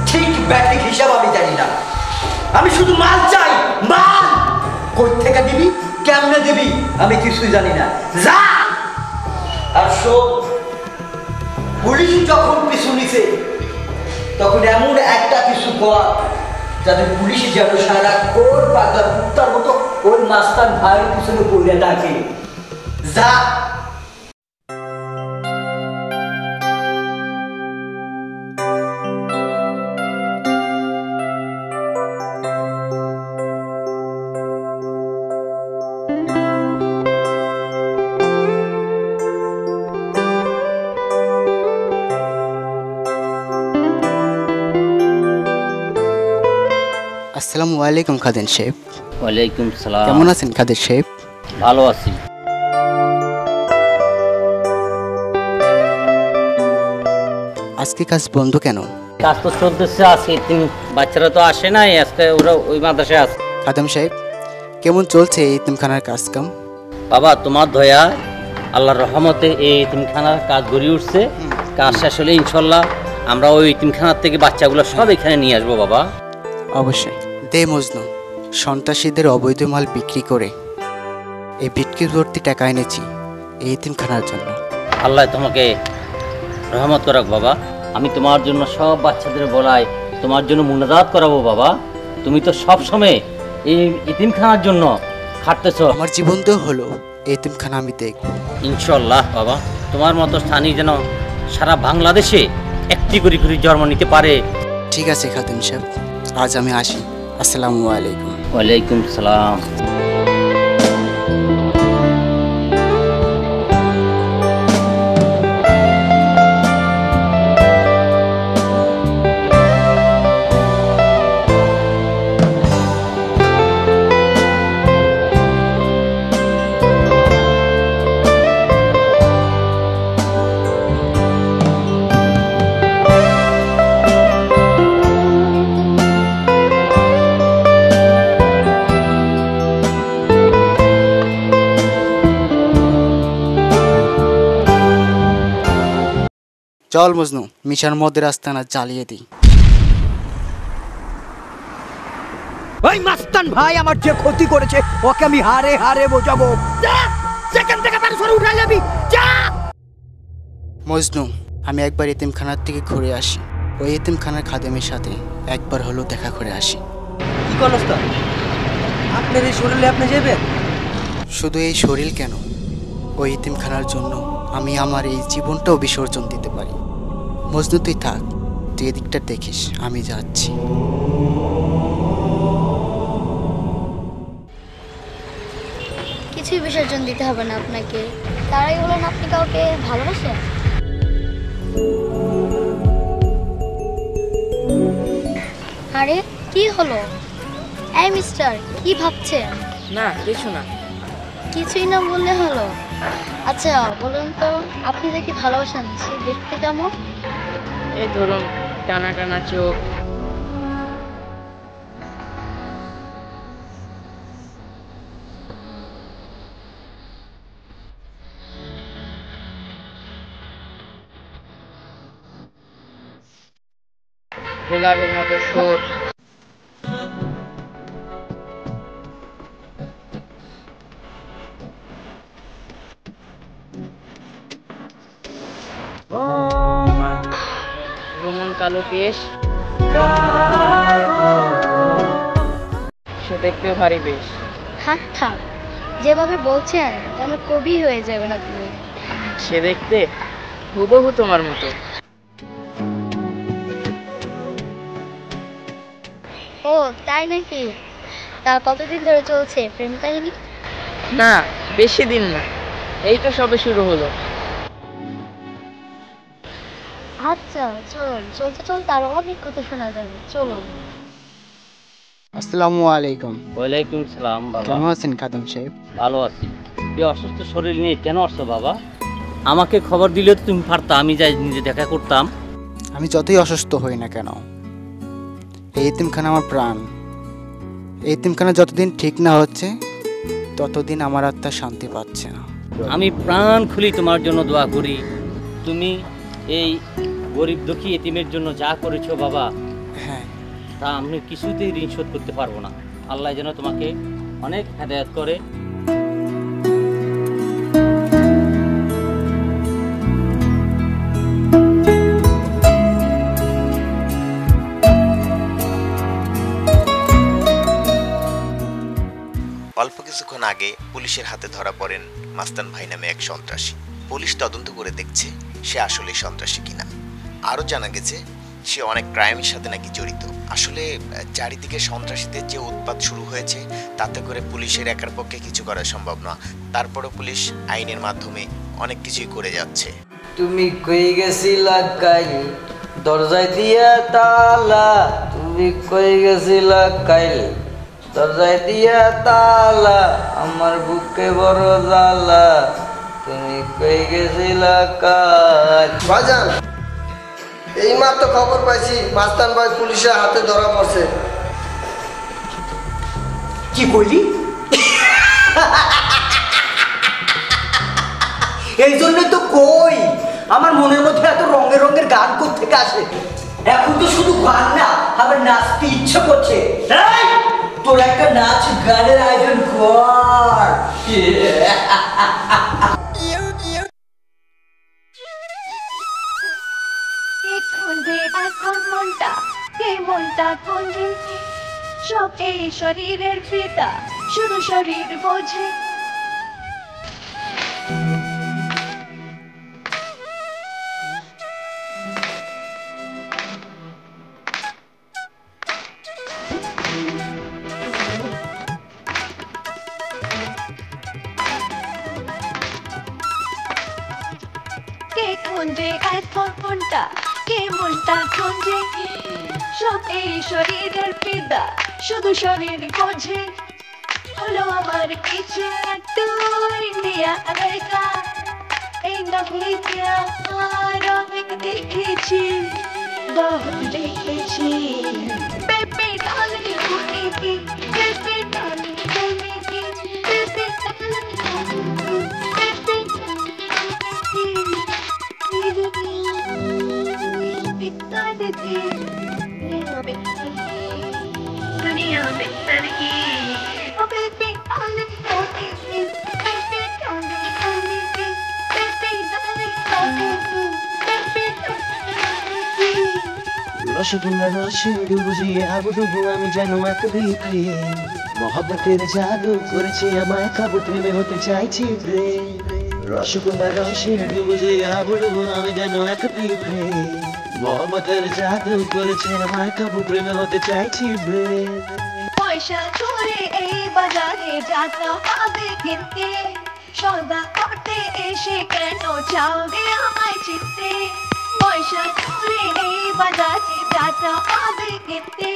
ঠিক ব্যাটিক হিসাব আমি জানি না, আমি শুধু মাল চাই, মাল। কই থেকে দিবি, কেমনে দিবি আমি কিছুই জানি না, যা। আর শোন, পুলিশ যখন পিছু নিছে তখন এমন একটা কিছু কর যাতে পুলিশ যেন সারা কোর পাগলা কুত্তার মতো ওই মাস্তান ভাইয়ের পিছনে পড়ে ডাকে, যা। আসসালামু আলাইকুম খাদেন সাহেব। ওয়ালাইকুম সালাম। কেমন আছেন খাদেন সাহেব? ভালো আছি। আজকে কাজ বন্ধ কেন? কাজ তো চলতেছে, আজকে বাচ্চারা তো আসে নাই, আজকে ওরা ওই মাদ্রাসায় আছে। খাদেম সাহেব, কেমন চলছে এই এতিমখানার কাজ কাম? বাবা, তোমার দয়া, আল্লাহর রহমতে এই এতিমখানার কাজ গড়ে উঠছে। কাজ শেষ হলে ইনশাল্লাহ আমরা ওই এতিমখানার থেকে বাচ্চাগুলো সব এখানে নিয়ে আসবো বাবা। অবশ্যই। দে মজনু, সন্ত্রাসীদের অবৈধ মাল বিক্রি করে এই বিটকির ভর্তি টাকা এনেছি এই এতিমখানার জন্য। আল্লাহ তোমাকে রহমত করাক বাবা। আমি তোমার জন্য সব বাচ্চাদের বলাই তোমার জন্য মুনাজাত করাবো বাবা। তুমি তো সব সময় এই এতিমখানার জন্য খাটতেছ। আমার জীবন তো হলো এতিমখানা আমি দেখব ইনশাল্লাহ বাবা। তোমার মতো স্থানীয় যেন সারা বাংলাদেশে একটি করে জন্ম নিতে পারে। ঠিক আছে খাদেম সাহেব, আজ আমি আসি। আসসালামু আলাইকুম। ওয়ালাইকুম সালাম। চল মজনু, মিশার মধ্যে রাস্তানা চালিয়ে দিই। ওই মাস্তান ভাই আমার যে ক্ষতি করেছে ওকে আমি হারে হারে বোঝাবো। সেখান থেকে তার সরে উঠে যাবি, যা। মজনু, আমি একবার এতিমখানার থেকে ঘুরে আসি, ওই এতিমখানার খাদেমের সাথে একবার হলেও দেখা করে আসি। কি কনস্তা আপনার এই শরীরে আপনি যাবেন? শুধু এই শরীর কেন, ওই এতিমখানার জন্য আমি আমার এই জীবনটাও বিসর্জন দিতে পারি। মজনু তুই থাক, তুই এদিকটা দেখিস, আমি যাচ্ছি। কিছুই বিসর্জন দিতে হবে না আপনাকে। তারাই বলেন আপনি কাউকে ভালোবাসেন। আরে কি হলো? এই মিস্টার, কি ভাবছেন? না কিছু না। কিছুই না বললে হলো? আচ্ছা বলুন তো, আপনি দেখি ভালোবাসেন, সে দেখতে কেমন? এই ধরুন, টানা টানা চোখ, গোলাপের মতো সুর, রোমন কালো কেশ, সে দেখতে ভারী বেশ। থাক থাক, যেভাবে বলছেন যেন কবি হয়ে যাবেন আপনি। সে দেখতে হুবহু তোমার মতো। ও তাই নাকি? তা কতদিন ধরে চলছে প্রেম কাহিনী? না বেশি দিন না, এই তো সবে শুরু হলো। আচ্ছা চলুন, চলতে চলতে আরো অনেক কথা শোনা যাবে, চলুন। আসসালামু আলাইকুম। ওয়ালাইকুম সালাম বাবা। কেমন আছেন খাদেম সাহেব? ভালো আছি। তুই অসুস্থ শরীর নিয়ে কেন আসছো বাবা? আমাকে খবর দিলে তো তুমি পারতা, আমি যাই নিজে দেখা করতাম। আমি যতই অসুস্থ হই না কেন, এই এতিমখানা আমার প্রাণ। এই এতিমখানা যতদিন ঠিক না হচ্ছে ততদিন আমার আত্মা শান্তি পাচ্ছে না। আমি প্রাণ খুলি তোমার জন্য দোয়া করি। তুমি এই গরিব দুঃখী এতিমের জন্য যা করেছো বাবা, হ্যাঁ, তা আমি কিছুতেই ঋণ শোধ করতে পারবো না। আল্লাহ যেন তোমাকে অনেক হেদায়েত করে। অল্প কিছুক্ষণ আগে পুলিশের হাতে ধরা পড়েন মাস্তান ভাই নামে এক সন্ত্রাসী। পুলিশ তদন্ত করে দেখছে সে আসলে সন্ত্রাসী কিনা। আরও জানা গেছে সে অনেক ক্রাইমের সাথে নাকি জড়িত। আসলে চারিদিকে সন্ত্রাসীদের যে উৎপাত শুরু হয়েছে, তাতে করে পুলিশের একার পক্ষে কিছু করা সম্ভব না। তারপরে পুলিশ আইনের মাধ্যমে অনেক কিছুই করে যাচ্ছে। তুমি কই গেছিলা কাই দরজায় দিয়া তালা, তুমি কই গেছিলা কাইল দরজায় দিয়া তালা, আমার বুকে বড় জ্বালা, তুমি কই গেছিলা কাল। ভাইজান, এই মাত্র খবর পাইছি মাস্তান ভাই পুলিশের হাতে ধরা পড়ছে। কি কইলি? এই জন্য তো কই আমার মনের মধ্যে এত রঙের রঙের গান কোত্থেকে আসে। এখন তো শুধু গান না, আবার নাচতে ইচ্ছে করছে। তোর একটা নাচ গানের আয়োজন কর। এখন মনটা মনটা কোনে সব এই শরীরের ফিতা, শুধু শরীর বোঝে। কে কোনে এখন মনটা মনটা কোনে সব এই শরীরের ফিতা, শুধু শরীর বোঝে। হলো আমার কিছু তুই নিয়া দেখা, এই নকলিতে আমার অনেক দেখেছি, বহু দেখেছি। বেবি ডার্লিং তুমি কি, বেবি ডার্লিং তুমি কি, বেবি ডার্লিং তুমি কি, বেবি ডার্লিং তুমি কি। রসগোল্লা রসে ডুবুজিয়ে আবুডুবু আমি যেন এক দ্বীপে মহব্বতের জাদু করেছে আমায় খাবো প্রেমে হতে চাইছি প্রেম রসগোল্লা রসে ডুবুজিয়ে আবুডুবু আমি যেন এক দ্বীপে মহব্বতের জাদু করেছে আমায় খাবো প্রেমে হতে চাইছি প্রেম পয়সা চোরে এই বাজারে যাত্রা পাবে কিনতে সদা করতে এসে কেন চাওগে আমায় চিনতে পয়সা চোরে এই বাজারে যাত্রা পাবে কিনতে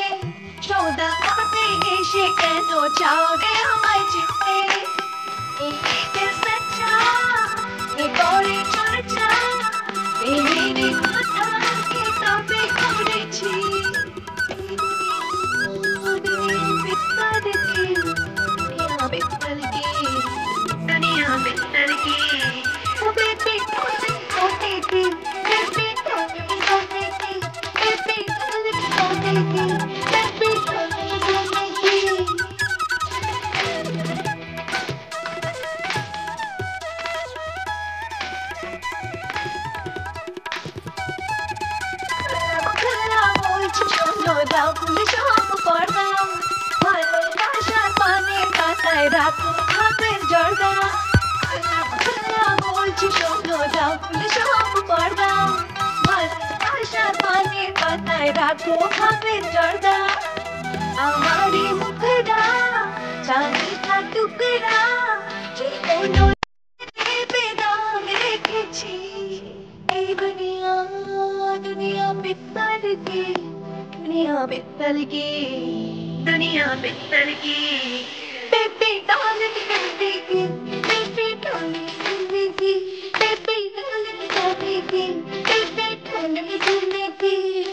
সদা করতে এসে কেন চাওগে আমায় চিনতে এই দিকে সচ্চা এই বড়ে চর্চা এই মেরে কথা কি তবে করেছি दुनिया बिस्तर की बेबी सोने की बेबी सोने की बेबी सोने की बेबी सोने की खला बोल चुनो दाव पुलिस हम कर दाव ভালো ভাষা পানে কাটায় রাখো হাতের জর্দা খোলা বলছি শোনো দাও পুলিশ সব কর দাও ভালো ভাষা পানে কাটায় রাখো হাতের জর্দা আমারই মুখটা চাঁদিটা টুকরা যে কোনো বেদাগ রেখেছি এই দুনিয়া দুনিয়া বিত্তর কি दुनिया बिस्तर की दुनिया बिस्तर की बेबी डाल करने की बेबी डाल करने की बेबी डाल करने की बेबी डाल करने की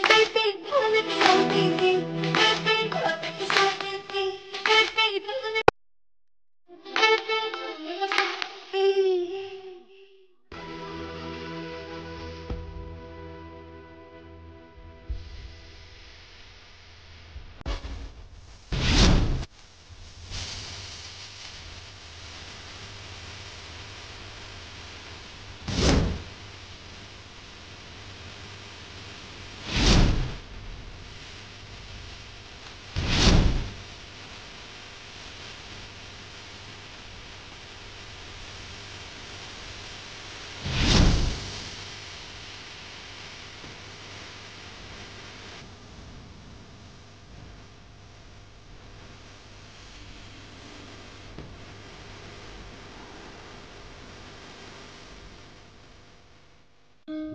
बेबी डाल करने की बेबी डाल करने की बेबी डाल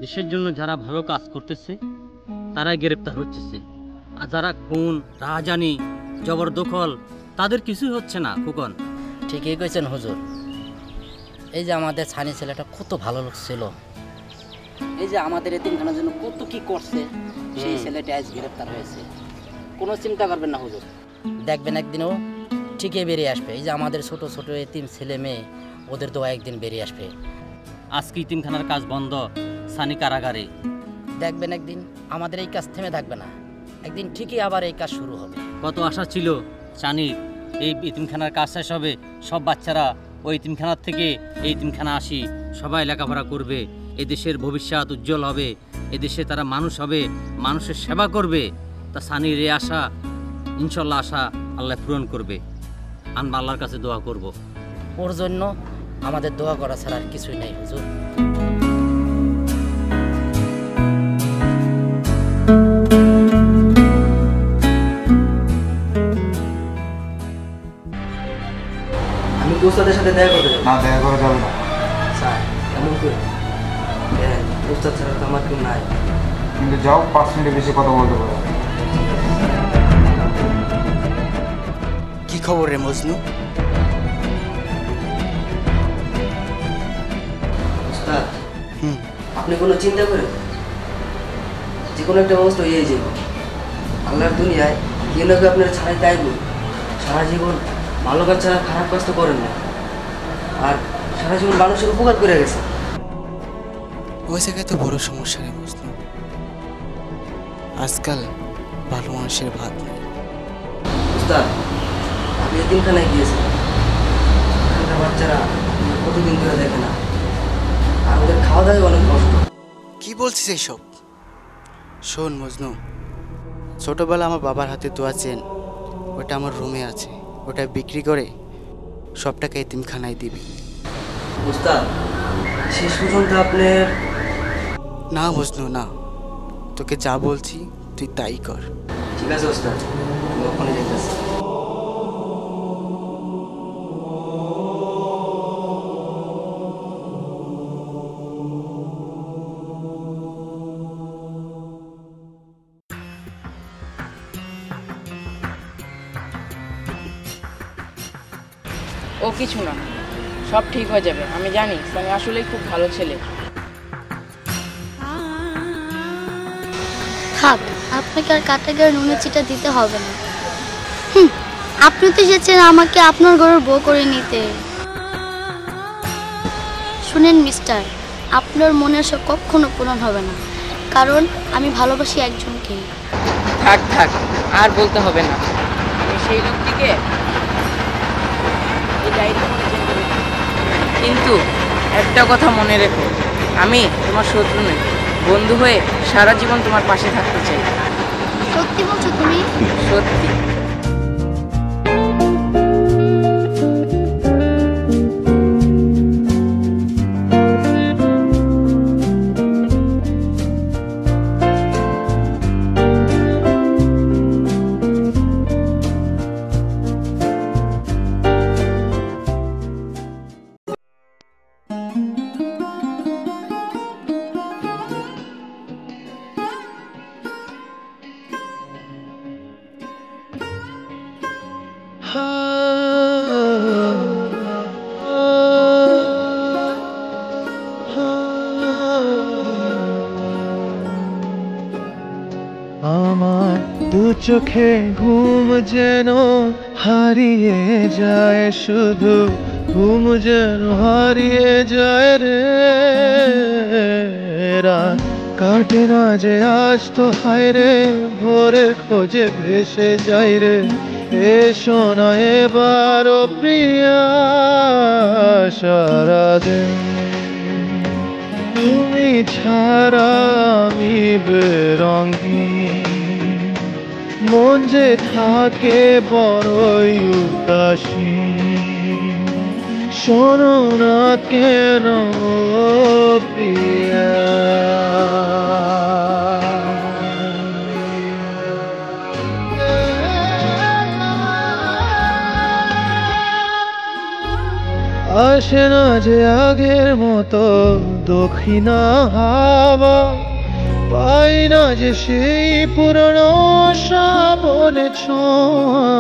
দেশের জন্য যারা ভালো কাজ করতেছে তারাই গ্রেপ্তার হচ্ছে, আর যারা খুন রাহাজানি জবরদখল তাদের কিছুই হচ্ছে না। খোকন ঠিকই কইছেন হুজুর। এই যে আমাদের ছানি ছেলেটা কত ভালো লোক ছিল, এই যে আমাদের এতিমখানার জন্য কত কি করছে, সেই ছেলেটা আজ গ্রেপ্তার হয়েছে। কোনো চিন্তা করবেন না হুজুর, দেখবেন একদিনও ঠিকই বেরিয়ে আসবে। এই যে আমাদের ছোট ছোট এতিম ছেলে মেয়ে, ওদের দোয়া একদিন বেরিয়ে আসবে। আজকে এতিমখানার কাজ বন্ধ, সানি কারাগারে। দেখবেন একদিন আমাদের এই কাজ থেমে থাকবে না, একদিন ঠিকই আবার এই কাজ শুরু হবে। কত আশা ছিল সানির এই এতিমখানার কাজ শেষ হবে, সব বাচ্চারা ওই এতিমখানার থেকে এই এতিমখানা আসি, সবাই লেখাপড়া করবে, এদেশের ভবিষ্যৎ উজ্জ্বল হবে, এদেশে তারা মানুষ হবে, মানুষের সেবা করবে। তা সানির এই আশা ইনশাল্লাহ আশা আল্লাহ পূরণ করবে। আমরা আল্লাহর কাছে দোয়া করব। ওর জন্য আমাদের দোয়া করা ছাড়া আর কিছুই নেই হুজুর। আমি উস্তাদের সাথে দেখা করতে না, দেখা করা যাবে না স্যার। এমন করে উস্তাদ ছাড়া তো আমার কেউ নাই। কিন্তু যাও, 5 মিনিটের বেশি কথা বলতে পারো। কি খবর রে মজনু? উস্তাদ, আপনি কোনো চিন্তা করেন, যে কোনো একটা ব্যবস্থা হয়ে যাবে। আল্লাহর দুনিয়ায় কেউ না কেউ আপনার ছাড়াই চাইব। সারা জীবন ভালো কাজ ছাড়া খারাপ কাজ তো করেন না, আর সারা জীবন মানুষের উপকার করে গেছে। ওই জায়গায় তো বড় সমস্যা রে মজনু। আজকাল ভালো মানুষের ভাত নেই। উস্তাদ, আপনি এতিমখানায় গিয়েছেন, এখানকার বাচ্চারা কতদিন ধরে দেখে না, আর ওদের খাওয়া দাওয়ায় অনেক কষ্ট। কি বলছিস এইসব? শোন মজনু, ছোটবেলা আমার বাবার হাতে দোয়া চেন, ওটা আমার রুমে আছে, ওটা বিক্রি করে সব টাকা এতিমখানায় দিবি। উস্তাদ শেষ পর্যন্ত আপনার না মজনু না, তোকে যা বলছি তুই তাই কর। ঠিক আছে উস্তাদ, আমি ওখানে যেতেছি। ও কিছু না, সব ঠিক হয়ে যাবে। আমি জানি সানি আসলেই খুব ভালো ছেলে। থাক, আপনাকে আর কাটাগারে নুনের চিটা দিতে হবে না। আপনি তো এসেছেন আমাকে আপনার ঘরের বউ করে নিতে। শুনেন মিস্টার, আপনার মনের সব কখনো পূরণ হবে না, কারণ আমি ভালোবাসি একজনকে। থাক থাক, আর বলতে হবে না। আমি সেই লোকটিকে কিন্তু একটা কথা মনে রেখো, আমি তোমার শত্রু নই, বন্ধু হয়ে সারা জীবন তোমার পাশে থাকতে চাই। সত্যি বলছো তুমি? সত্যি। আমার দু চোখে ঘুম যেন হারিয়ে যায়, শুধু ঘুম যেন হারিয়ে যায় রে। রাত কাটে না যে আজ তো হায় রে, ভোরের খোঁজে ভেসে যাই রে। এসো না এবারও প্রিয়া সারাদিন, তুমি ছাড়া আমি বেরঙ্গি, মন যে থাকে বড়ই উদাসী। শোনো না কেন প্রিয়া, আসে না যে আগের মতো দক্ষিণা হাওয়া, পাই না যে সেই পুরনো শ্রাবণে ছোঁয়া।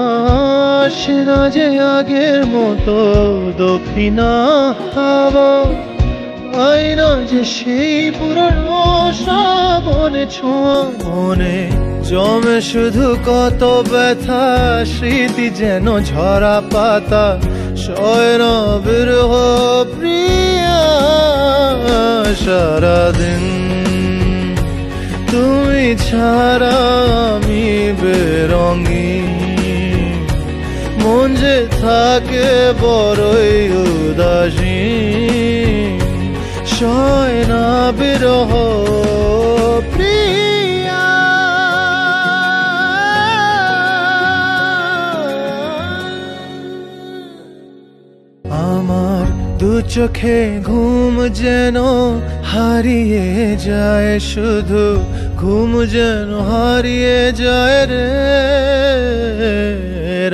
আসে না যে আগের মতো দক্ষিণা হাওয়া, পাই না যে সেই পুরনো শ্রাবণে ছোঁয়া। মনে জমে শুধু কত ব্যথা, স্মৃতি যেন ঝরা পাতা, শয়ন বিরহ প্রিয়া সারাদিন। তুমি ছাড়া আমি বেরঙ্গি, মন যে থাকে বড়ই উদাসী। শয়ন বিরহ প্রিয়া। আমার দু চোখে ঘুম যেন হারিয়ে যায়, শুধু ঘুম যেন হারিয়ে যায় রে।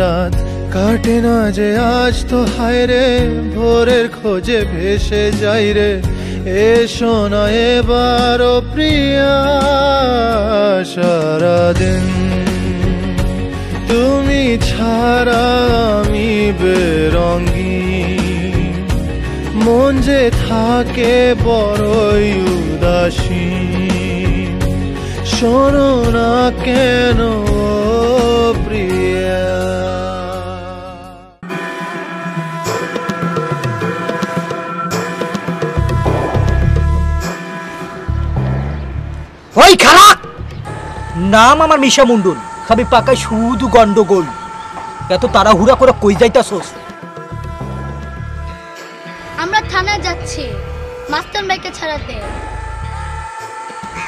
রাত কাটে না যে আজ তো হায় রে, ভোরের খোঁজে ভেসে যাই রে। এসো না এবারও প্রিয়া সারাদিন, তুমি ছাড়া আমি বেরঙ্গি, মন যে থাকে বড়ই উদাসী। শোনো না কেন প্রিয়া। ওই খারাপ নাম আমার মিশা মুন্ডুল, খাবি পাকায় শুধু গন্ডগোল। এত তাড়াহুড়া করে কই যাইতাছস? আমরা থানায় যাচ্ছি মাস্টার ভাইকে ছাড়াতে,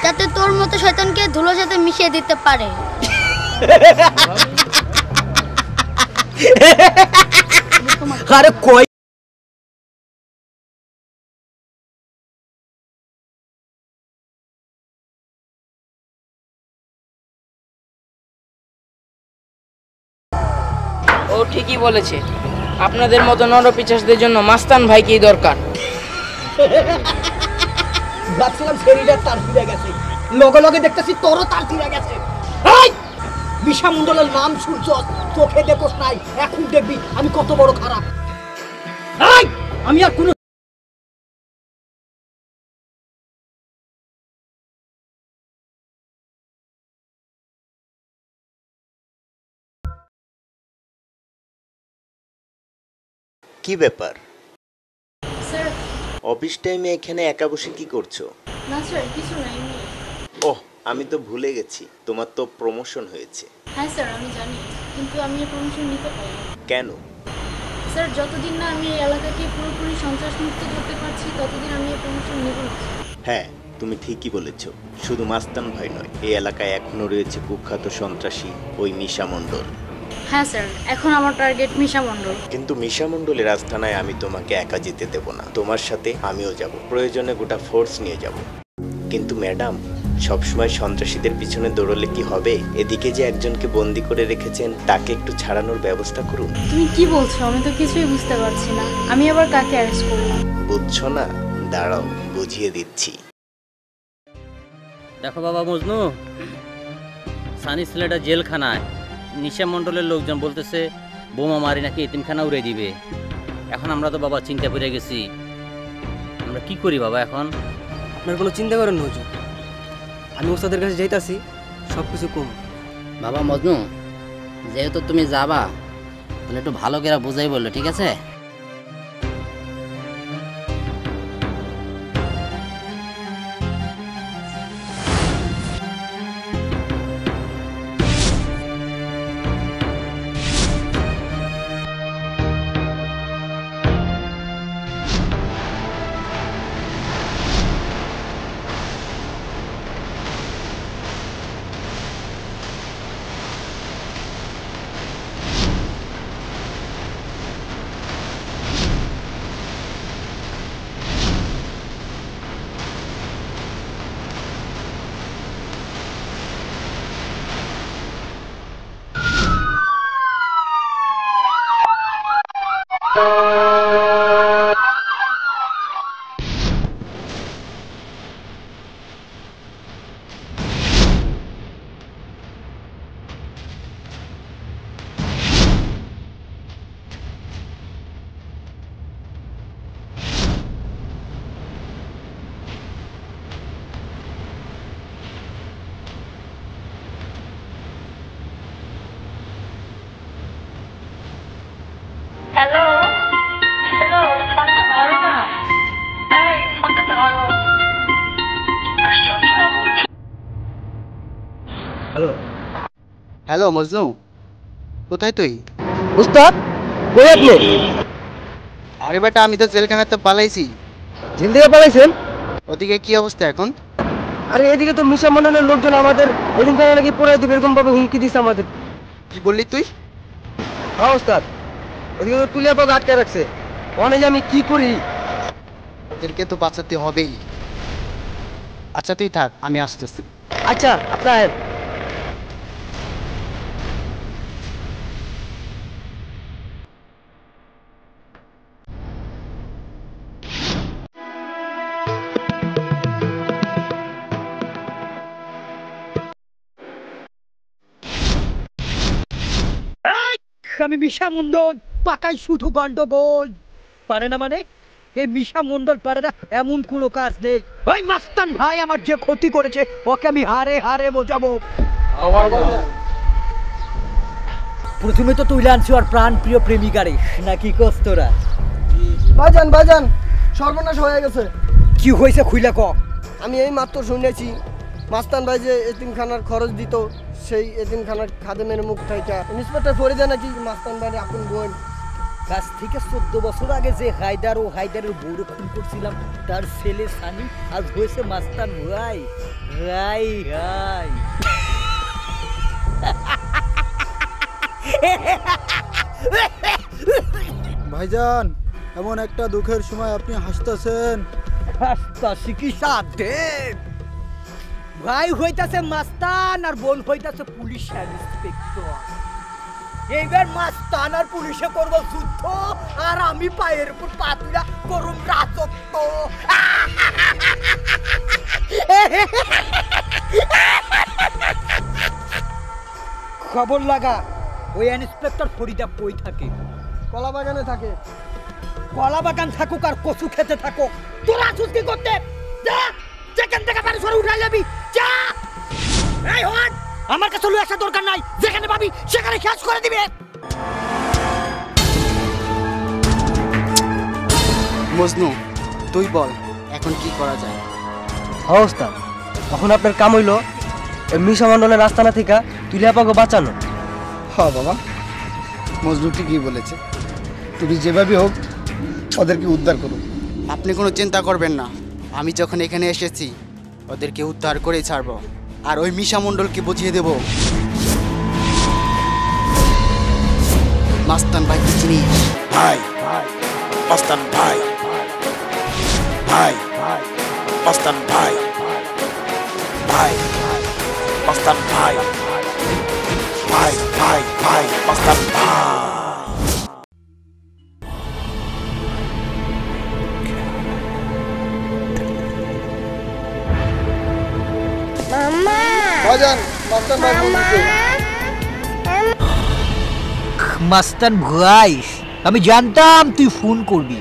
যাতে তোর মতো শয়তানকে ধুলোর সাথে মিশিয়ে দিতে পারে। আরে কই ও ঠিকই বলেছে, আপনাদের মতো নরপিচাসদের জন্য মাস্তান ভাইকেই দরকার। ভাবছিলাম শরীরে তার ফিরে গেছে, লগে লগে দেখতেছি তোরও তার ফিরে গেছে। বিশা মণ্ডলের নাম সূর্য, চোখে দেখোস নাই, এখন দেখবি আমি কত বড় খারাপ। আমি আর কোনো কি ব্যাপার? স্যার। অফিস টাইমে এখানে একা বসে কি করছো? না স্যার, কিছু নাই। ওহ, আমি তো ভুলে গেছি, তোমার তো প্রমোশন হয়েছে। হ্যাঁ স্যার, আমি জানি, কিন্তু আমি এই প্রমোশন নিতে পারি না। কেন? স্যার, যতদিন না আমি এই এলাকাকে পুরোপুরি সন্ত্রাসমুক্ত করতে পারছি ততদিন আমি এই প্রমোশন নেব না। হ্যাঁ, তুমি ঠিকই বলেছ। শুধু মাস্তান ভাই নয়, এই এলাকায় এখনো রয়েছে কুখ্যাত সন্ত্রাসী ওই মিশা মণ্ডল। হ্যাঁ স্যার, এখন আমার টার্গেট মিশা মণ্ডল। কিন্তু মিশা মণ্ডলের আস্তানায় আমি তোমাকে একা যেতে দেব না, তোমার সাথে আমিও যাব, প্রয়োজনে গোটা ফোর্স নিয়ে যাব। কিন্তু ম্যাডাম, সবসময় সন্ত্রাসীদের পিছনে দৌড়লে কি হবে? এদিকে যে একজনকে বন্দি করে রেখেছেন, তাকে একটু ছাড়ানোর ব্যবস্থা করুন। তুমি কি বলছো? আমি তো কিছুই বুঝতে পারছি না। আমি আবার কাকে অ্যারেস্ট করব? বুঝছো না? দাঁড়াও, বুঝিয়ে দিচ্ছি। দেখো বাবা মজনু, সানি ছেলেটা জেলখানায়, নিশা মণ্ডলের লোকজন বলতেছে বোমা মারি নাকি এতিমখানা উড়ে দিবে। এখন আমরা তো বাবা চিন্তা করে গেছি, আমরা কি করি বাবা এখন? আপনার কোনো চিন্তা করেন না হুজুর, আমি ওস্তাদের কাছে যাইতাছি, সব কিছু কম। বাবা মজনু, যেহেতু তুমি যাবা, তাহলে একটু ভালো করে বুঝাই বললো, ঠিক আছে? হ্যালো হ্যালো, ফোনটা ধরো না। এই ফোনটা ধরো। হ্যালো হ্যালো মজনু, কোথায় তুই? উস্তাদ কই আপনি? আরে বেটা, আমি তো জেলখানাতে পালাইছি। জেল থেকে পালাইছেন? ওদিকে কি অবস্থা এখন? আরে এদিকে তো মিশা মণ্ডলের লোকজন আমাদের এদিনকার নাকি পড়ে দিবে এরকম ভাবে হুমকি দিচ্ছে আমাদের। কি বললি তুই? হ্যাঁ ওস্তাদ, ওদিকে তো তুলিয়া পাক আটকে রাখছে, অনেক আমি কি করি? ওদেরকে তো বাঁচাতে হবেই। আচ্ছা তুই থাক, আমি আসতেছি। আচ্ছা আপনার আমি মিশা মণ্ডল, পাকাই শুধু গন্ডগোল পারে না। মানে এই মিশা মণ্ডল পারে না এমন কোনো কাজ নেই। ওই মাস্তান ভাই আমার যে ক্ষতি করেছে, ওকে আমি হারে হারে বোঝাবো। প্রথমে তো তুই আনছি আর প্রাণ প্রিয় প্রেমিকারে, নাকি কস্তরা? বাজান বাজান, সর্বনাশ হয়ে গেছে। কি হয়েছে খুইলা ক। আমি এই মাত্র শুনেছি মাস্তান ভাই যে এতিমখানার খরচ দিত, সেই এতিমখানার খাদেমের মুখ থেকে ইন্সপেক্টর ফরিদা নাকি মাস্তান ভাই আপন বোন। কাছ থেকে 14 বছর আগে যে হায়দার ও হায়দারের বউরে খুন করছিলাম, তার ছেলে সানি আজ হয়েছে মাস্তান ভাই। রাই রাই ভাইজান, এমন একটা দুঃখের সময় আপনি হাসতেছেন। হাসতাছি কি সাথে? ভাই হইতাছে মাস্তান আর বোন হইতাছে পুলিশ ইন্সপেক্টর। এইবার মাস্তান আর পুলিশে করব যুদ্ধ, আর আমি পায়ের উপর পা তুলা করুম রাজত্ব। খবর লাগা, ওই ইন্সপেক্টর ফরিদা কই থাকে? কলা বাগানে থাকে। কলা বাগান থাকুক আর কচু খেতে থাকুক, তোরা আসুস কি করতে? যা, যেখান থেকে পারিস ওরে উঠাই যাবি, যা। এই হট, আমার কাছে লুই আসা দরকার নাই, যেখানে পাবি সেখানে শেষ করে দিবে। মজনু, তুই বল এখন কি করা যায়? হ্যাঁ ওস্তাদ, এখন আপনার কাম হইল মিশা মন্ডলের রাস্তানা থেকে তুলিয়াপাকে বাঁচানো। হ্যাঁ বাবা, মজনু ঠিকই বলেছে। তুমি যেভাবে হোক ওদেরকে উদ্ধার করো। আপনি কোনো চিন্তা করবেন না, আমি যখন এখানে এসেছি ওদেরকে উদ্ধার করেই ছাড়বো, আর ওই মিশা মণ্ডলকে বুঝিয়ে দেব মাস্তান ভাই কি জিনিস। ভাই মাস্তান ভাই, ভাই মাস্তান ভাই, ভাই মাস্তান ভাই, ভাই ভাই ভাই মাস্তান ভাই। মাস্তান ভাই, আমি জানতাম তুই ফোন করবি।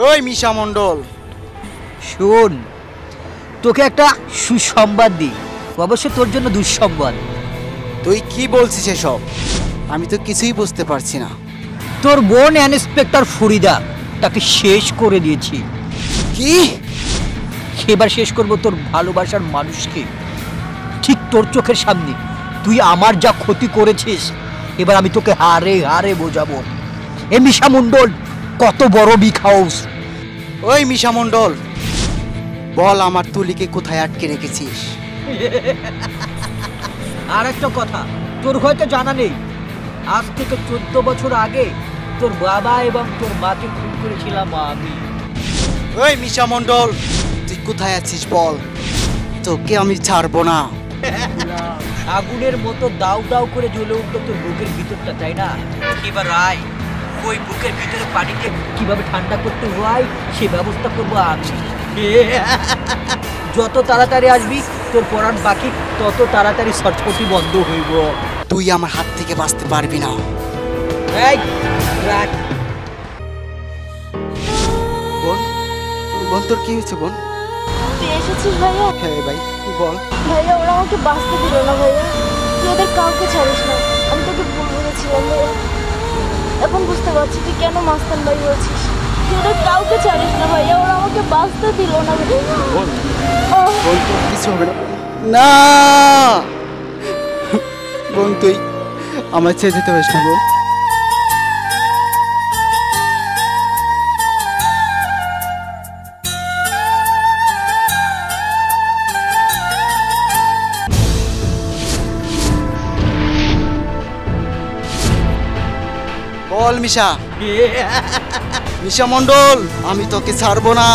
ওই মিশা মণ্ডল, শোন, তোকে একটা সুসংবাদ দিই, অবশ্য তোর জন্য দুঃসংবাদ। তুই কি বলছিস এসব? আমি তো কিছুই বুঝতে পারছি না। তোর বোন ইন্সপেক্টর ফরিদা, তাকে শেষ করে দিয়েছি। কি? এবার শেষ করব তোর ভালোবাসার মানুষকে, ঠিক তোর চোখের সামনে। তুই আমার যা ক্ষতি করেছিস, এবার আমি তোকে হারে হারে বোঝাবো। এ মিশা মণ্ডল কত বড় বিখাউস। ওই মিশা মণ্ডল, বল আমার তুলিকে কোথায় আটকে রেখেছিস? আর একটা কথা তোর হয়তো জানা নেই, আজ থেকে 14 বছর আগে তোর বাবা এবং তোর মাকে খুন করেছিলাম আমি। ওই মিশা মণ্ডল, তুই কোথায় আছিস বল, তোকে আমি ছাড়বো না। আগুনের মতো দাউ দাউ করে জ্বলে উঠলো তোর বুকের ভিতরটা, তাই না? এবার আয়, ওই বুকের ভিতরে পানিকে কিভাবে ঠান্ডা করতে হয় সে ব্যবস্থা করবো আমি। যত তাড়াতাড়ি আসবি তোর পরাণ বাকি তত তাড়াতাড়ি ছটফটি বন্ধ হইব। তুই আমার হাত থেকে বাঁচতে পারবি না। এই রাখ। বোন, বোন তোর কি হয়েছে বোন? তুই এসেছিস ভাইয়া? হ্যাঁ ভাই, বল। ভাইয়া ওরা আমাকে বাঁচতে দিল না ভাইয়া, তুই ওদের কাউকে ছাড়িস না। আমি তোকে ভুল বলেছিলাম ভাইয়া, এখন বুঝতে পারছি তুই কেন মাস্তান ভাই হয়েছিস। তুই ওদের কাউকে ছাড়িস না ভাইয়া, ওরা আমাকে বাঁচতে দিল না। বোন, বোন তোর কিছু হবে না। না বোন, তুই আমার ছেড়ে যেতে পারিস না বোন। বল মিশা, মিশা মণ্ডল, আমি তোকে ছাড়বো না।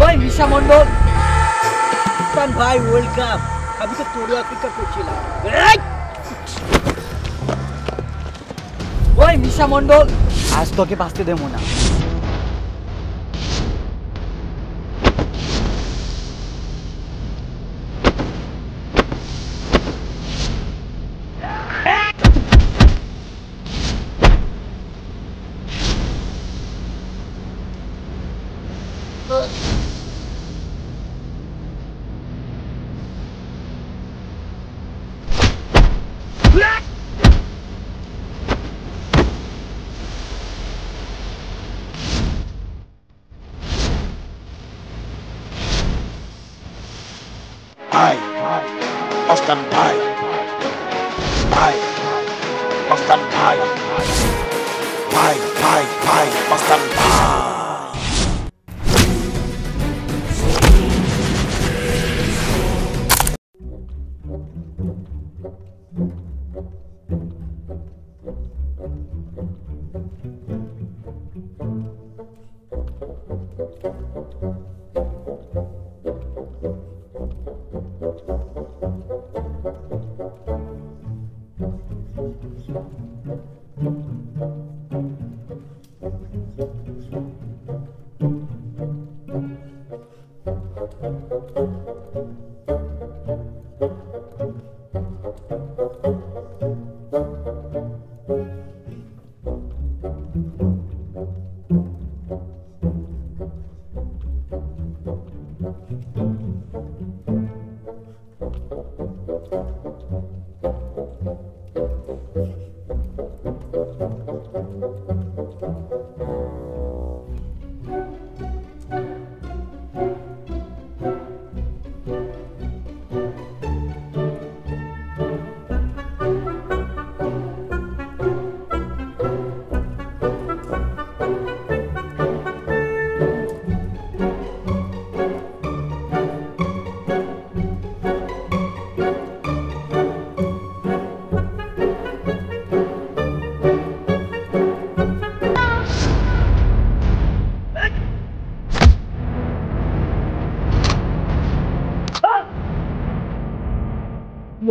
ওই মিশা মণ্ডল, ভাই ওয়েলকাম। আমি তো তোর অপেক্ষা করছিলাম। ওই মিশা মণ্ডল, আজ তোকে বাঁচতে দেবো না। ভাই মাস্তান ভাই, ভাই মাস্তান ভাই, ভাই ভাই ভাই মাস্তান ভাই।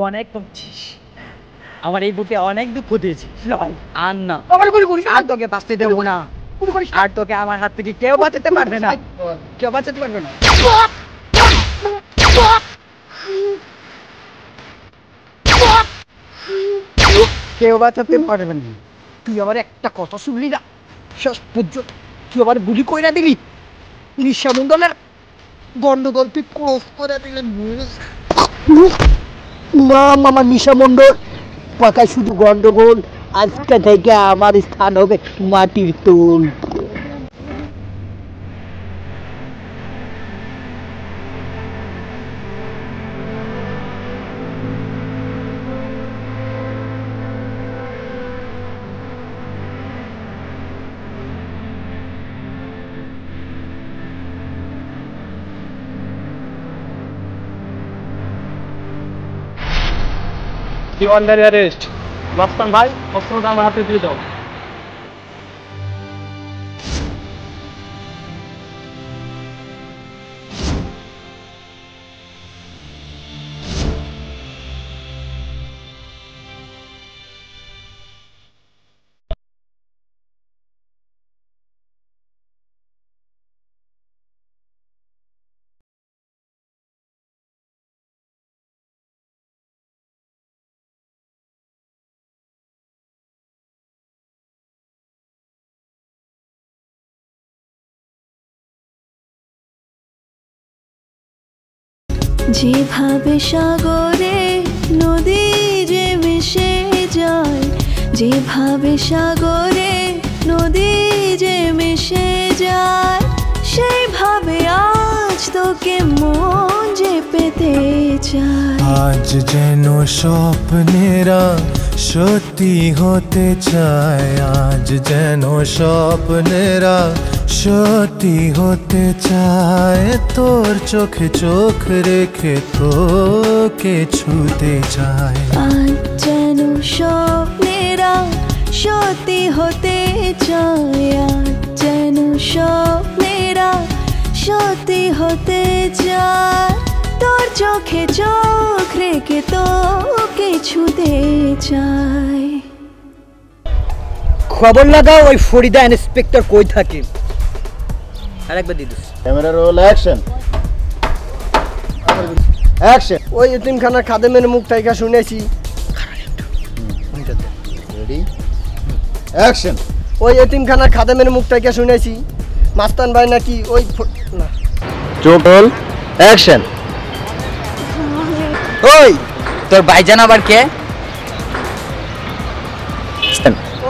অনেক করছিস, আমার এই বুকে অনেক দুঃখ দিয়েছিস। আর না, আর তোকে বাঁচতে দেবো না, আর তোকে আমার হাত থেকে কেউ বাঁচাতে পারবে না, কেউ বাঁচাতে পারবে না। কেউ বাঁচাতে পারবে না। তুই আমার একটা কথা শুনলি না, শেষ পর্যন্ত তুই আমার গুলি কইরা দিলি। নিঃসমন্দলের গন্ডগোল তুই ক্লোজ করে দিলেন। না মামা নিশা মন্ডল, পাকায় শুধু গন্ডগোল। আজকে থেকে আমার স্থান হবে মাটির তোল। You under arrest. মাস্তান ভাই, অস্ত্রটা আমার হাতে দিয়ে দাও। যেভাবে সাগরে নদী যে মিশে যায়, যেভাবে সাগরে নদী যে মিশে যায়, সেইভাবে আজ তোকে মন যে পেতে চায়। আজ যেন স্বপ্নেরা সত্যি হতে চায়, আজ যেন স্বপ্নেরা সত্যি হতে চায়। তোর চোখে চোখ রেখে তোকে ছুতে চায়। আজ যেন স্বপ্নেরা সত্যি হতে চায়, আজ যেন স্বপ্নেরা সত্যি হতে চায়। তোর চোখে চোখ রেখে তোকে ছুতে চায়। খবর লাগাও ওই ফরিদা ইন্সপেক্টর কই থাকে। আরেকবার দিদুস। Camera roll action. অ্যাকশন। ওই এতিমখানার খাদেমের মুখ থেকে শুনেছি। Ready action. ওই এতিমখানার খাদেমের মুখ থেকে শুনেছি মাস্তান ভাই নাকি ওই না। চুপ রোল অ্যাকশন। ওই তোর ভাইজান আবার কে?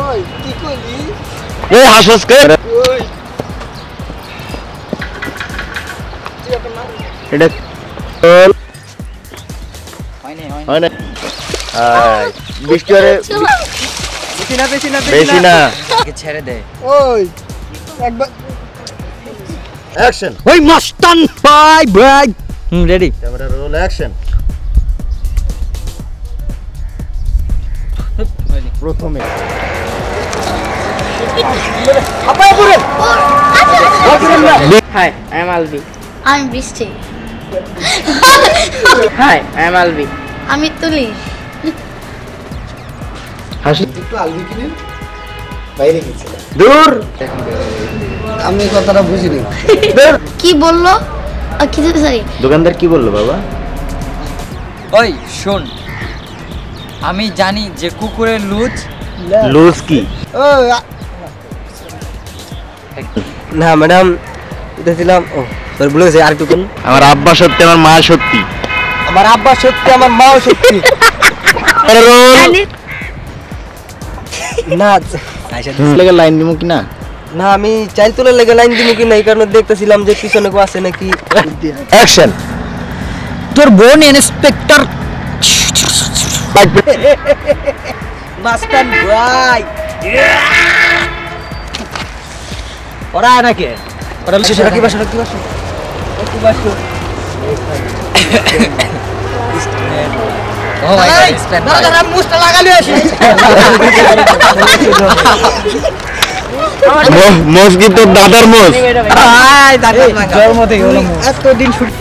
ওই কি কইলি? এ হাসস কে? ওই এটা রোল হয় না। বৃষ্টি আরে বেশি না ছেড়ে দে। ওই একবার অ্যাকশন। ওই মাস্তান ভাই ভাই। রেডি। Camera roll action. প্রথমে হাই আই এম আলবি। আমি বৃষ্টি। Hi I am Albi. আমি তুলি। একটু আলবি কিনে বাইরে গেছিলাম। দূর আমি কথাটা বুঝিনি। কি বললো? কি সরি দোকানদার কি বললো বাবা? ওই শোন, আমি জানি যে কুকুরের লুজ লুজ কি? না ম্যাডাম দেখছিলাম। ও সরি ভুলে গেছি, আরেকটু কোন। আমার আব্বা সত্যি, আমার মা সত্যি। আমার আব্বা সত্যি, আমার মাও সত্যি। না লেগে লাইন দিব কি না? না আমি চাইল তোলার লেগে লাইন দিব কি না এই কারণে দেখতেছিলাম যে পিছনে কেউ আছে নাকি। অ্যাকশন। তোর বোন ইন্সপেক্টর মাস্টার ভাই ওরা নাকি ওরা বিশেষ রাখি বাসা রাখি বাসা রাখি বাসা। ও মাই গড, দাদা মুস্তা লাগালি আসি। মোস কি তোর দাদার মোস? দাদা জন্ম থেকে এতদিন ছুটি